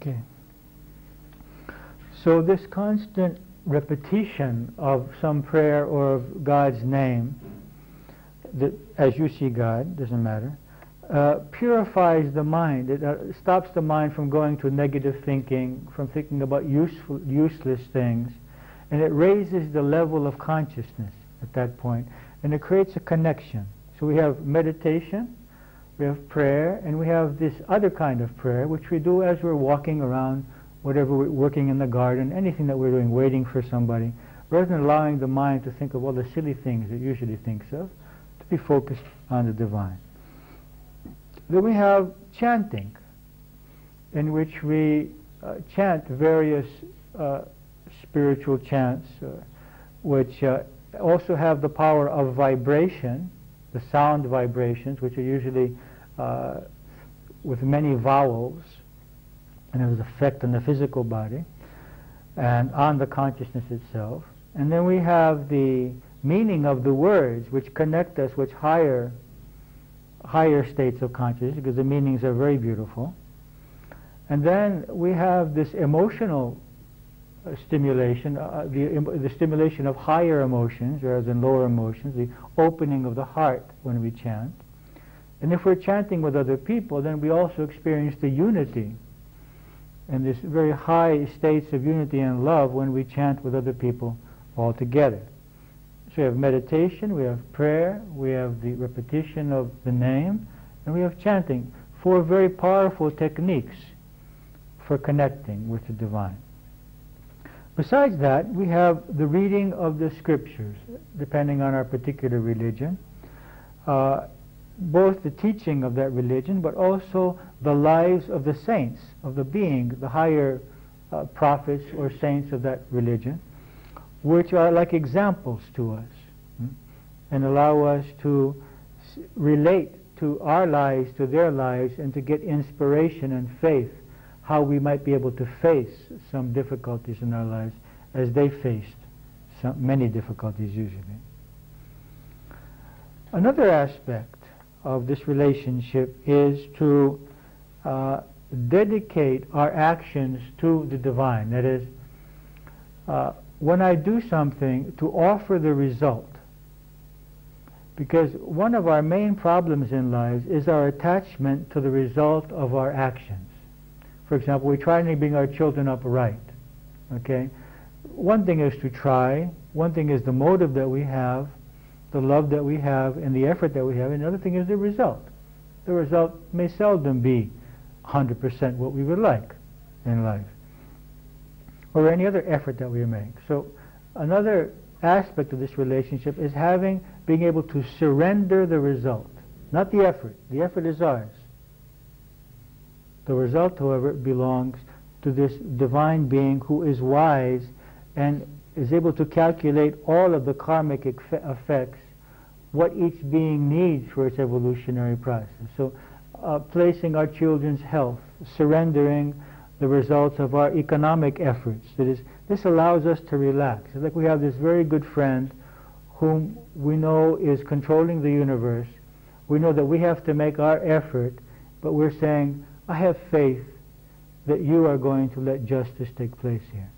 Okay. So this constant repetition of some prayer or of God's name, that, as you see God, doesn't matter, purifies the mind. It stops the mind from going to negative thinking, from thinking about useless things, and it raises the level of consciousness at that point, and it creates a connection. So we have meditation, we have prayer, and we have this other kind of prayer, which we do as we're walking around, whatever we're working in the garden, anything that we're doing, waiting for somebody, rather than allowing the mind to think of all the silly things it usually thinks of, to be focused on the divine. Then we have chanting, in which we chant various spiritual chants, which also have the power of vibration, the sound vibrations, which are usually with many vowels, and have an effect on the physical body and on the consciousness itself. And then we have the meaning of the words, which connect us with higher states of consciousness, because the meanings are very beautiful. And then we have this emotional stimulation, the stimulation of higher emotions rather than lower emotions, the opening of the heart when we chant. And if we're chanting with other people, then we also experience the unity and this very high states of unity and love when we chant with other people all together. So we have meditation, we have prayer, we have the repetition of the name, and we have chanting four very powerful techniques for connecting with the divine. Besides that, we have the reading of the scriptures, depending on our particular religion, both the teaching of that religion, but also the lives of the saints, of the higher prophets or saints of that religion, which are like examples to us, and allow us to relate to our lives, to their lives, and to get inspiration and faith, how we might be able to face some difficulties in our lives as they faced many difficulties usually. Another aspect of this relationship is to dedicate our actions to the divine. That is, when I do something, to offer the result. Because one of our main problems in life is our attachment to the result of our actions. For example, we try to bring our children up right. Okay? One thing is to try, one thing is the motive that we have, the love that we have, and the effort that we have, and the other thing is the result. The result may seldom be 100% what we would like in life, or any other effort that we make. So another aspect of this relationship is being able to surrender the result, not the effort. The effort is ours. The result, however, belongs to this divine being who is wise and is able to calculate all of the karmic effects, what each being needs for its evolutionary process. So placing our children's health, surrendering the results of our economic efforts. That is, this allows us to relax. It's like we have this very good friend whom we know is controlling the universe. We know that we have to make our effort, but we're saying, I have faith that you are going to let justice take place here.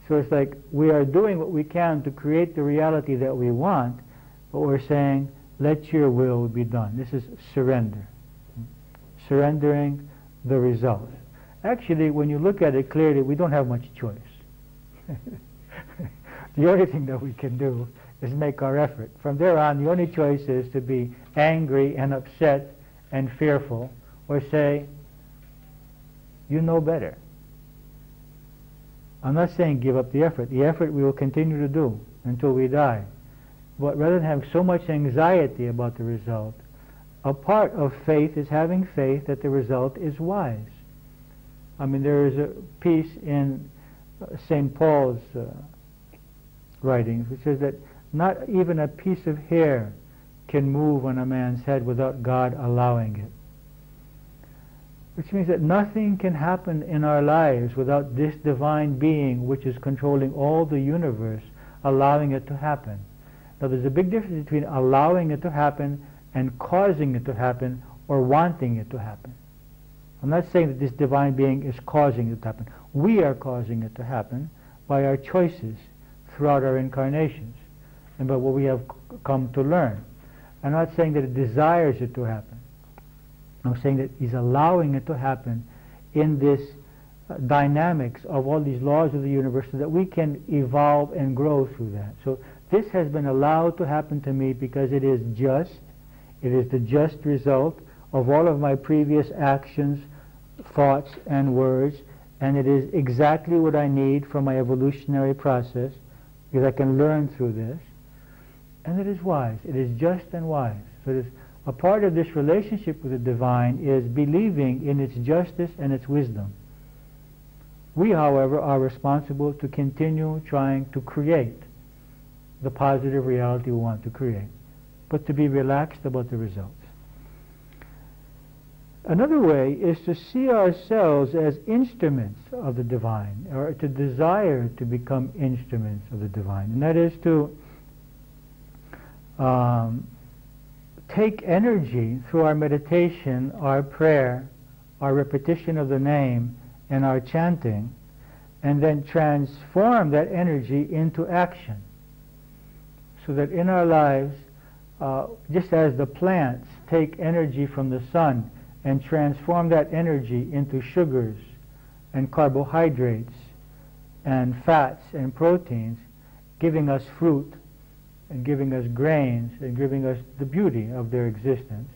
So it's like we are doing what we can to create the reality that we want, but we're saying, let your will be done. This is surrender. Surrendering the result. Actually, when you look at it clearly, we don't have much choice. The only thing that we can do is make our effort. From there on, the only choice is to be angry and upset and fearful, or say, you know better. I'm not saying give up the effort. The effort we will continue to do until we die. But rather than having so much anxiety about the result, a part of faith is having faith that the result is wise. I mean, there is a piece in St. Paul's writings which says that not even a piece of hair can move on a man's head without God allowing it. Which means that nothing can happen in our lives without this divine being which is controlling all the universe allowing it to happen. Now there's a big difference between allowing it to happen and causing it to happen or wanting it to happen. I'm not saying that this divine being is causing it to happen. We are causing it to happen by our choices throughout our incarnations and by what we have come to learn. I'm not saying that it desires it to happen. I'm saying that he's allowing it to happen in this dynamics of all these laws of the universe so that we can evolve and grow through that. So this has been allowed to happen to me because it is just. It is the just result of all of my previous actions, thoughts, and words, and it is exactly what I need for my evolutionary process because I can learn through this. And it is wise. It is just and wise. So it is a part of this relationship with the divine is believing in its justice and its wisdom. We, however, are responsible to continue trying to create the positive reality we want to create, but to be relaxed about the results. Another way is to see ourselves as instruments of the divine, or to desire to become instruments of the divine, and that is to take energy through our meditation, our prayer, our repetition of the name, and our chanting, and then transform that energy into action. So that in our lives, just as the plants take energy from the sun and transform that energy into sugars and carbohydrates and fats and proteins, giving us fruit and giving us grains and giving us the beauty of their existence.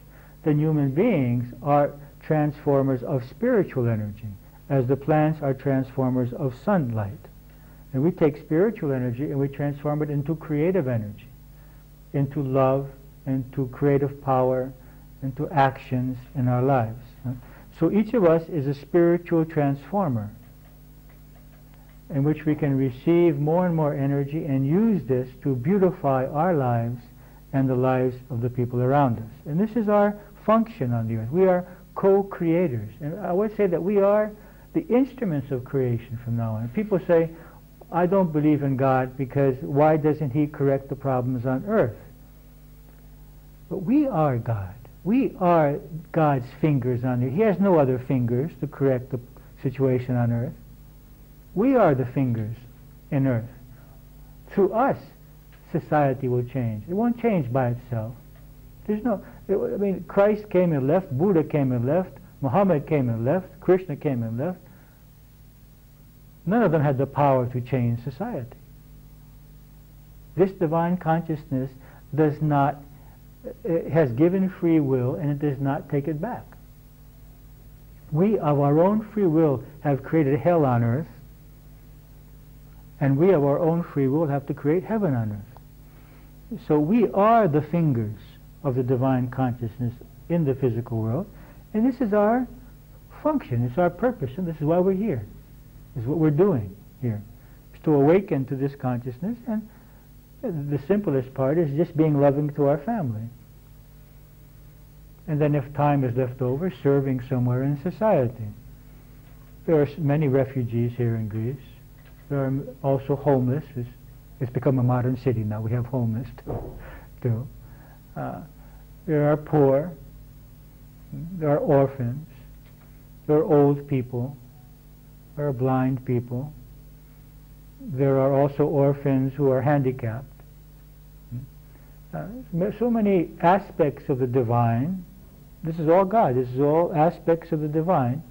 then human beings are transformers of spiritual energy, as the plants are transformers of sunlight. And we take spiritual energy and we transform it into creative energy, into love, into creative power, into actions in our lives. So each of us is a spiritual transformer in which we can receive more and more energy and use this to beautify our lives and the lives of the people around us. And this is our function on the earth. We are co-creators. And I would say that we are the instruments of creation from now on. People say, I don't believe in God because why doesn't He correct the problems on earth? But we are God. We are God's fingers on earth. He has no other fingers to correct the situation on earth. We are the fingers in earth. Through us, society will change. It won't change by itself. There's no, I mean, Christ came and left, Buddha came and left, Muhammad came and left, Krishna came and left. None of them had the power to change society. This divine consciousness does not, has given free will and it does not take it back. We, of our own free will, have created hell on earth, and we, of our own free will, have to create heaven on earth. So we are the fingers of the divine consciousness in the physical world, and this is our function, it's our purpose, and this is why we're here. This is what we're doing here. It's to awaken to this consciousness, and the simplest part is just being loving to our family. And then if time is left over, serving somewhere in society. There are many refugees here in Greece. There are also homeless. It's become a modern city now. We have homeless too. There are poor. There are orphans. There are old people. There are blind people. There are also orphans who are handicapped. So many aspects of the divine. This is all God. This is all aspects of the divine,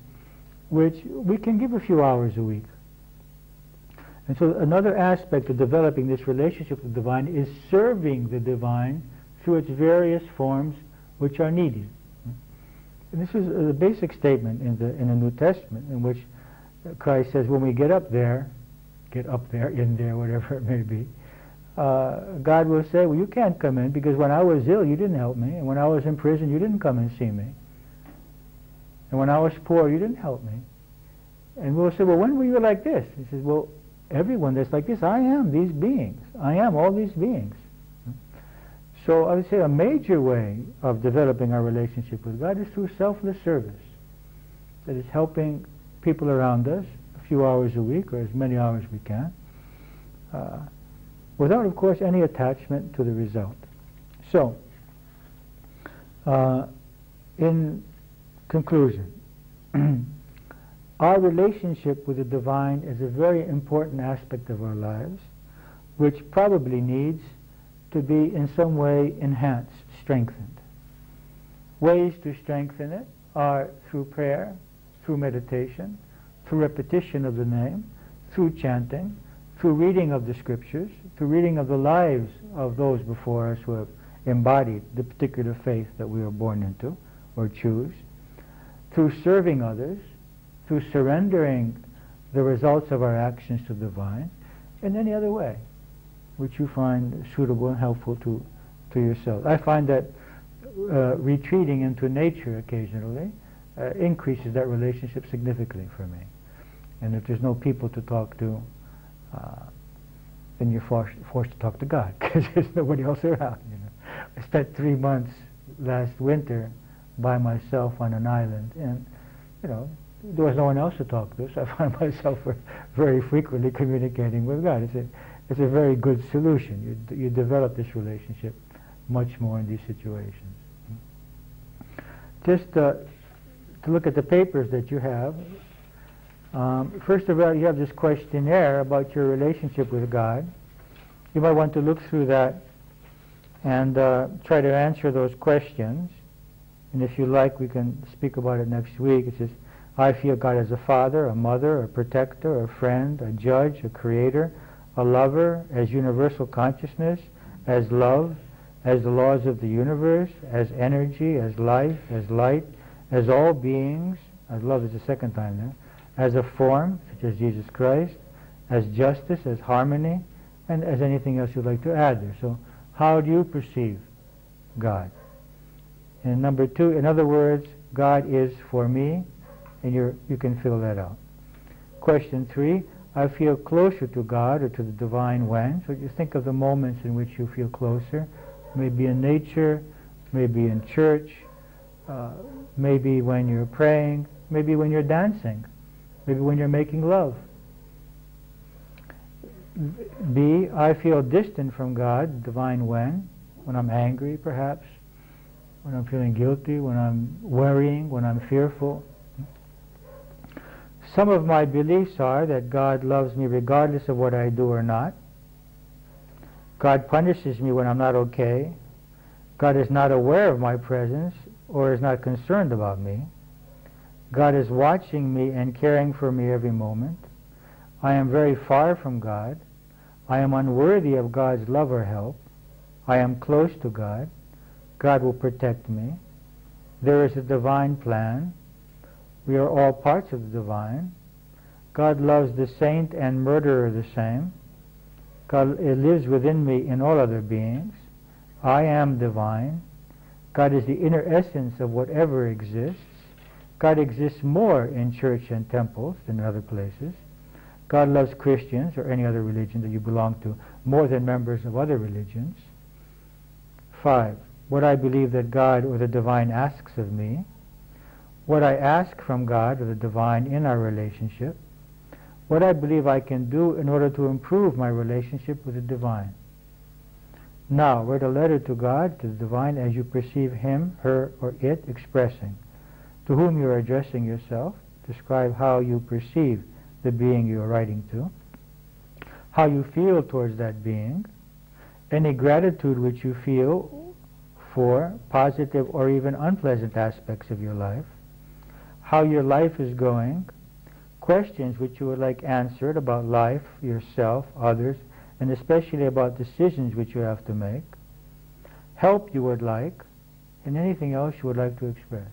which we can give a few hours a week. And so another aspect of developing this relationship with the divine is serving the divine through its various forms which are needed. And this is a basic statement in the New Testament, in which Christ says, when we get up there, in there, whatever it may be, God will say, well, you can't come in because when I was ill, you didn't help me, and when I was in prison, you didn't come and see me, and when I was poor, you didn't help me. And we'll say, well, when were you like this? He says, well, everyone that's like this, I am these beings. I am all these beings. So I would say a major way of developing our relationship with God is through selfless service. That is helping people around us a few hours a week, or as many hours we can, without, of course, any attachment to the result. So, in conclusion, our relationship with the divine is a very important aspect of our lives, which probably needs to be in some way enhanced, strengthened. Ways to strengthen it are through prayer, through meditation, through repetition of the name, through chanting, through reading of the scriptures, through reading of the lives of those before us who have embodied the particular faith that we are born into or choose, through serving others, through surrendering the results of our actions to the divine, in any other way which you find suitable and helpful to yourself. I find that retreating into nature occasionally increases that relationship significantly for me. And if there's no people to talk to, then you're forced to talk to God, because there's nobody else around. You know, I spent 3 months last winter by myself on an island, and you know, there was no one else to talk to, so I found myself very frequently communicating with God. It's a very good solution. You develop this relationship much more in these situations. Just to look at the papers that you have. First of all, you have this questionnaire about your relationship with God. You might want to look through that and try to answer those questions. And if you like, we can speak about it next week. It says, I feel God as a father, a mother, a protector, a friend, a judge, a creator, a lover, as universal consciousness, as love, as the laws of the universe, as energy, as life, as light, as all beings, as love is the second time there, as a form, such as Jesus Christ, as justice, as harmony, and as anything else you'd like to add there. So, how do you perceive God? And number 2, in other words, God is for me, and you can fill that out. Question 3, I feel closer to God or to the divine when. So you think of the moments in which you feel closer. Maybe in nature, maybe in church, maybe when you're praying, maybe when you're dancing, maybe when you're making love. B, I feel distant from God, divine when I'm angry perhaps, when I'm feeling guilty, when I'm worrying, when I'm fearful. Some of my beliefs are that God loves me regardless of what I do or not. God punishes me when I'm not okay. God is not aware of my presence or is not concerned about me. God is watching me and caring for me every moment. I am very far from God. I am unworthy of God's love or help. I am close to God. God will protect me. There is a divine plan. We are all parts of the divine. God loves the saint and murderer the same. God lives within me in all other beings. I am divine. God is the inner essence of whatever exists. God exists more in church and temples than in other places. God loves Christians or any other religion that you belong to more than members of other religions. 5. What I believe that God or the divine asks of me. What I ask from God or the divine in our relationship. What I believe I can do in order to improve my relationship with the divine. Now, write a letter to God, to the divine, as you perceive him, her, or it expressing. To whom you are addressing yourself. Describe how you perceive the being you are writing to. How you feel towards that being. Any gratitude which you feel for positive or even unpleasant aspects of your life. How your life is going. Questions which you would like answered about life, yourself, others, and especially about decisions which you have to make. Help you would like, and anything else you would like to express.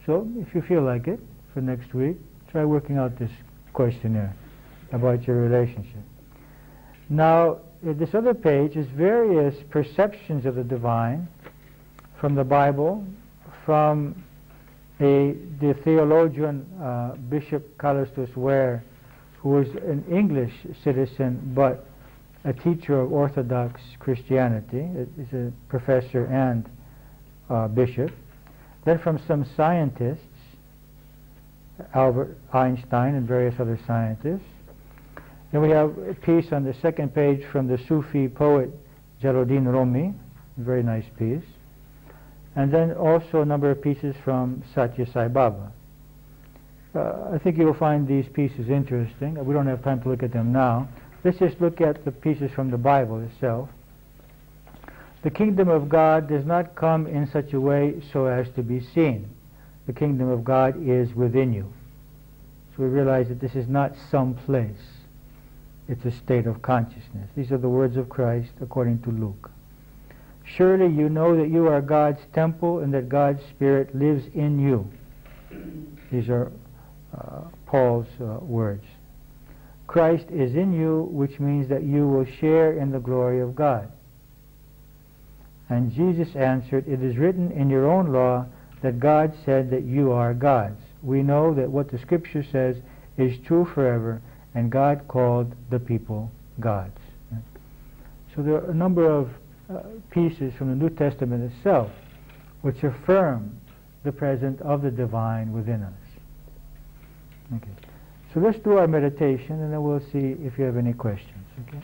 So, if you feel like it, for next week, try working out this questionnaire about your relationship. Now, this other page is various perceptions of the divine from the Bible, from the theologian Bishop Callistus Ware, who was an English citizen but a teacher of Orthodox Christianity. He's a professor and bishop. Then from some scientists, Albert Einstein and various other scientists. Then we have a piece on the second page from the Sufi poet Jalaluddin Rumi, a very nice piece. And then also a number of pieces from Satya Sai Baba. I think you will find these pieces interesting. We don't have time to look at them now. Let's just look at the pieces from the Bible itself. The kingdom of God does not come in such a way so as to be seen. The kingdom of God is within you. So we realize that this is not some place. It's a state of consciousness. These are the words of Christ according to Luke. Surely you know that you are God's temple and that God's Spirit lives in you. These are Paul's words. Christ is in you, which means that you will share in the glory of God. And Jesus answered, it is written in your own law that God said that you are God's. We know that what the Scripture says is true forever, and God called the people gods. So there are a number of pieces from the New Testament itself which affirm the presence of the divine within us. Okay. So let's do our meditation, and then we'll see if you have any questions. Okay.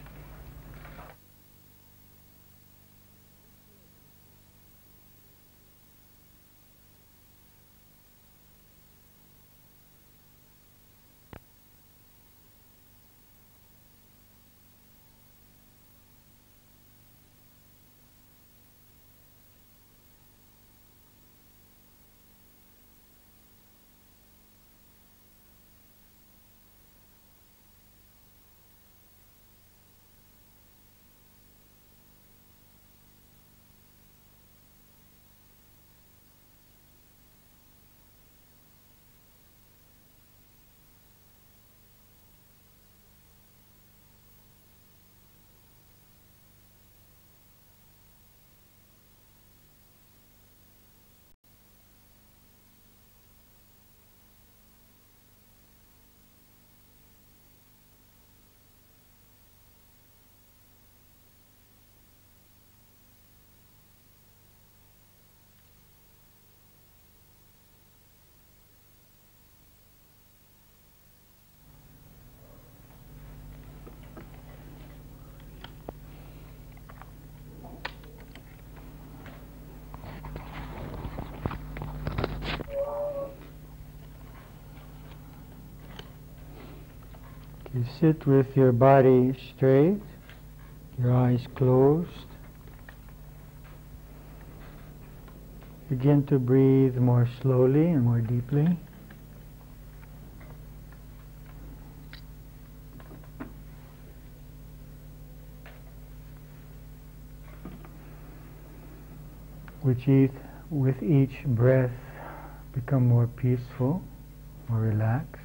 You sit with your body straight, your eyes closed. Begin to breathe more slowly and more deeply. With each breath, become more peaceful, more relaxed.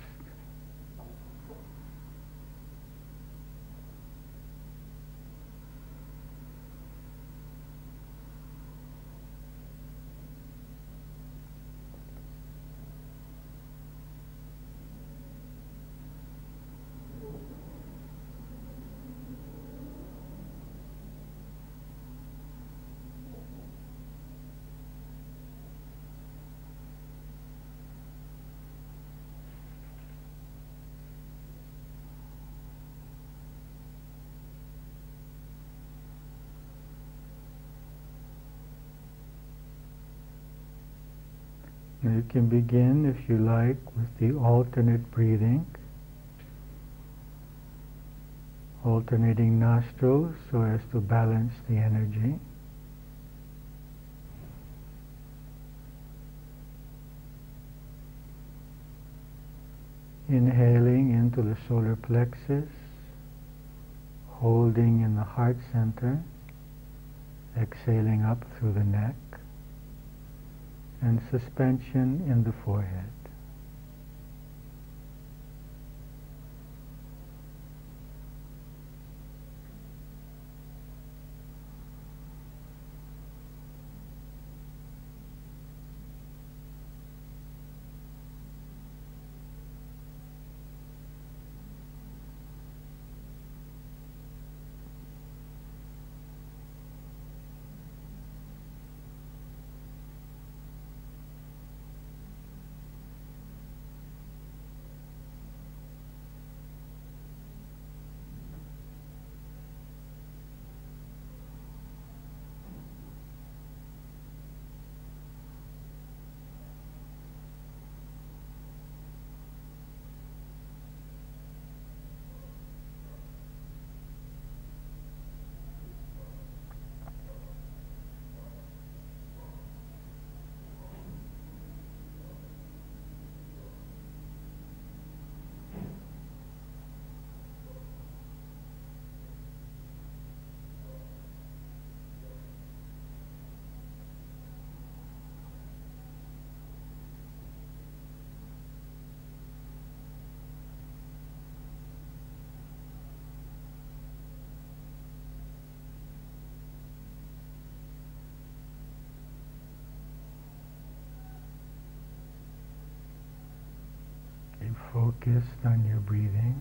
You can begin, if you like, with the alternate breathing, alternating nostrils so as to balance the energy. Inhaling into the solar plexus, holding in the heart center, exhaling up through the neck, and suspension in the forehead. Focused on your breathing.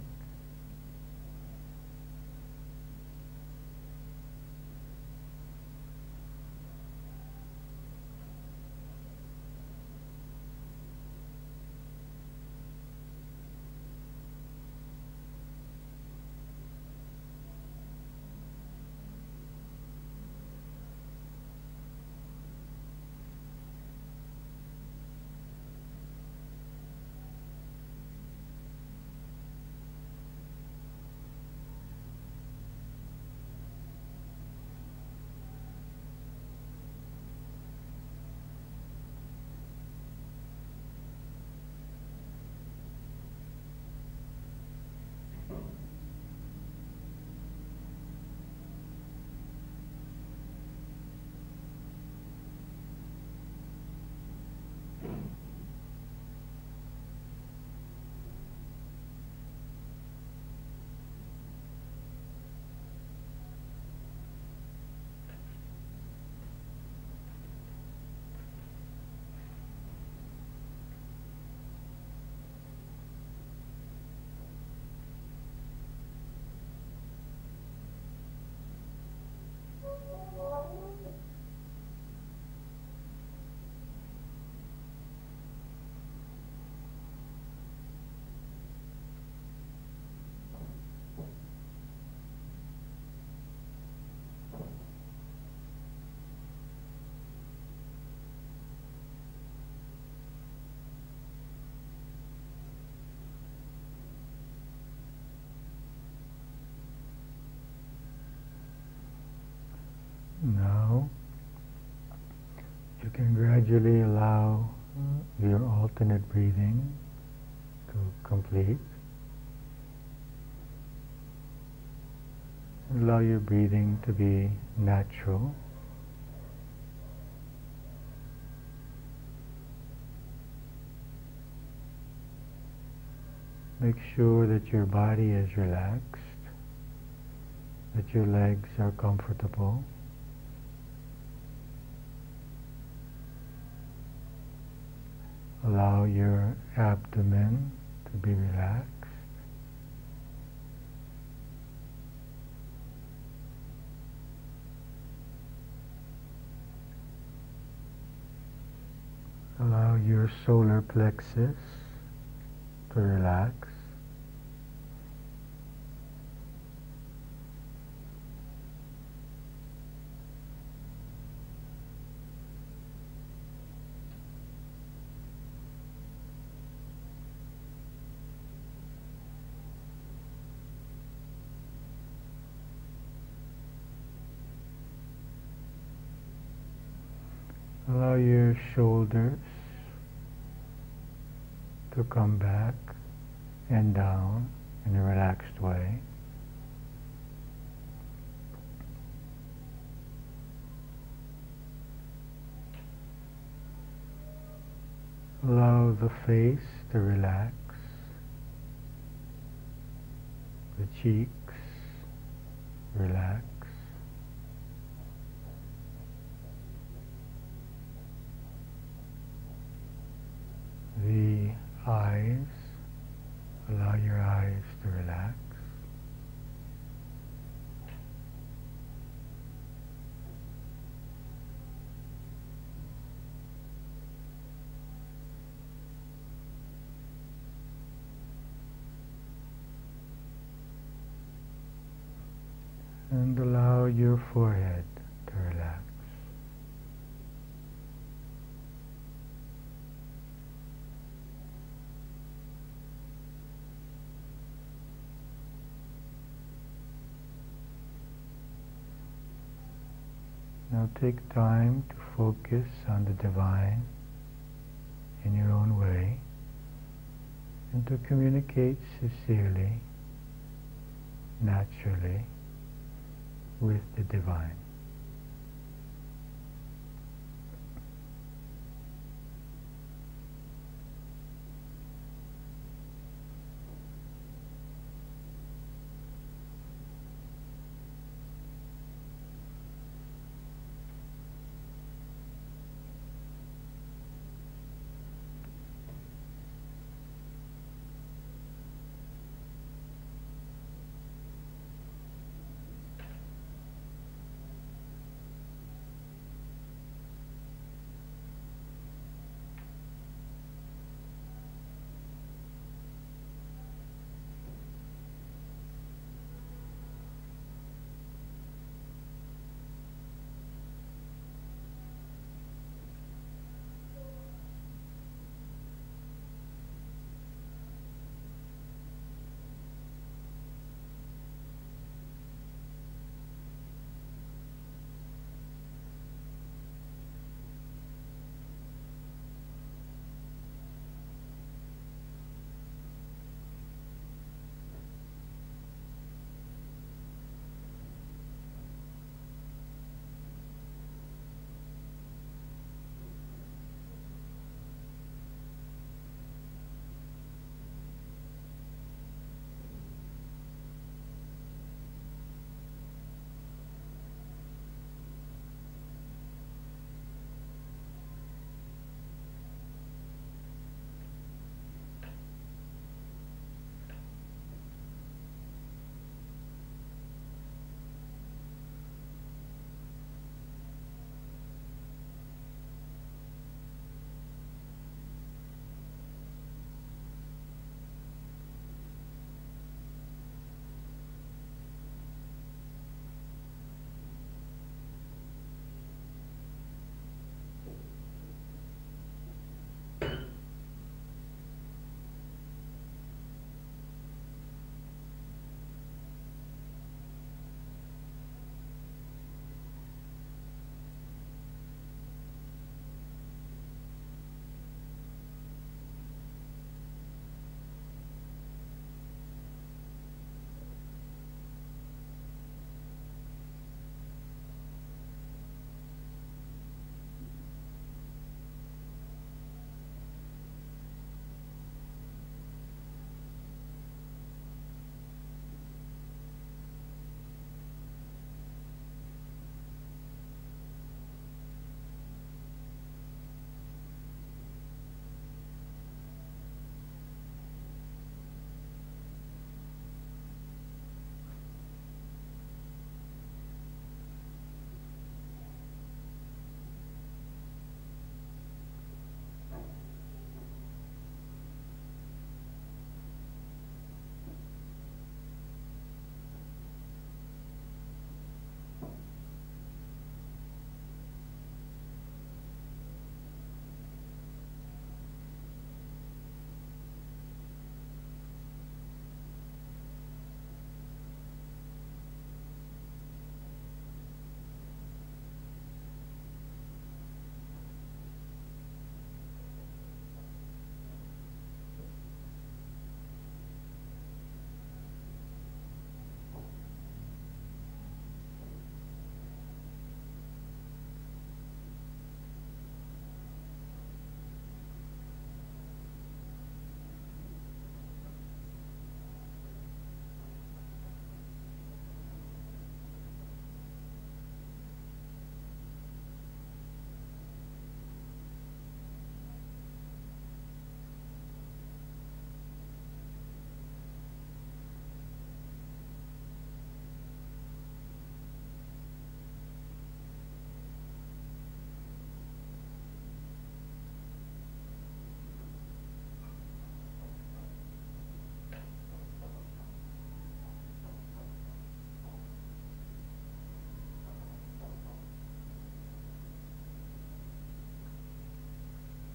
Now, you can gradually allow your alternate breathing to complete. Allow your breathing to be natural. Make sure that your body is relaxed, that your legs are comfortable. Allow your abdomen to be relaxed. Allow your solar plexus to relax. Allow your shoulders to come back and down in a relaxed way. Allow the face to relax, the cheeks relax. The eyes, allow your eyes to relax. And allow your forehead to relax. Now take time to focus on the divine in your own way and to communicate sincerely, naturally, with the divine.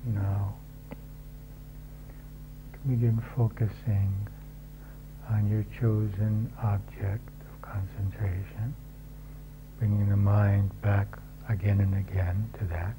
Now, begin focusing on your chosen object of concentration, bringing the mind back again and again to that.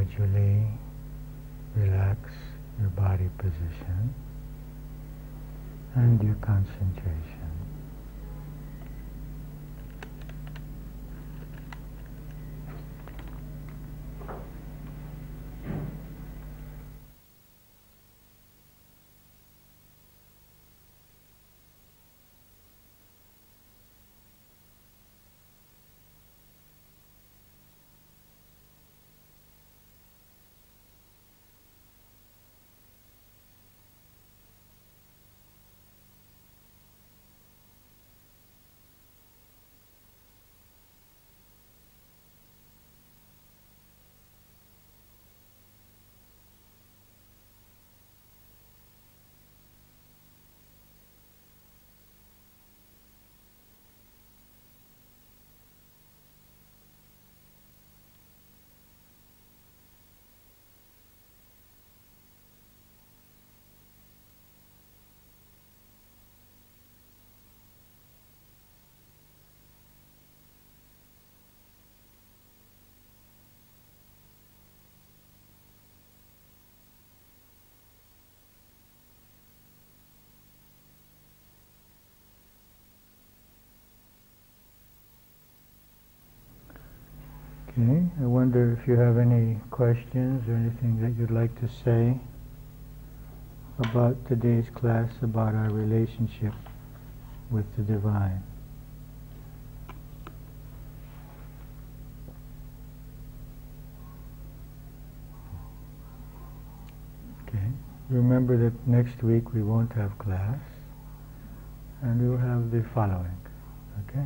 gradually relax your body position and your concentration. Okay, I wonder if you have any questions or anything that you'd like to say about today's class, about our relationship with the Divine. Okay, remember that next week we won't have class, and we will have the following. Okay?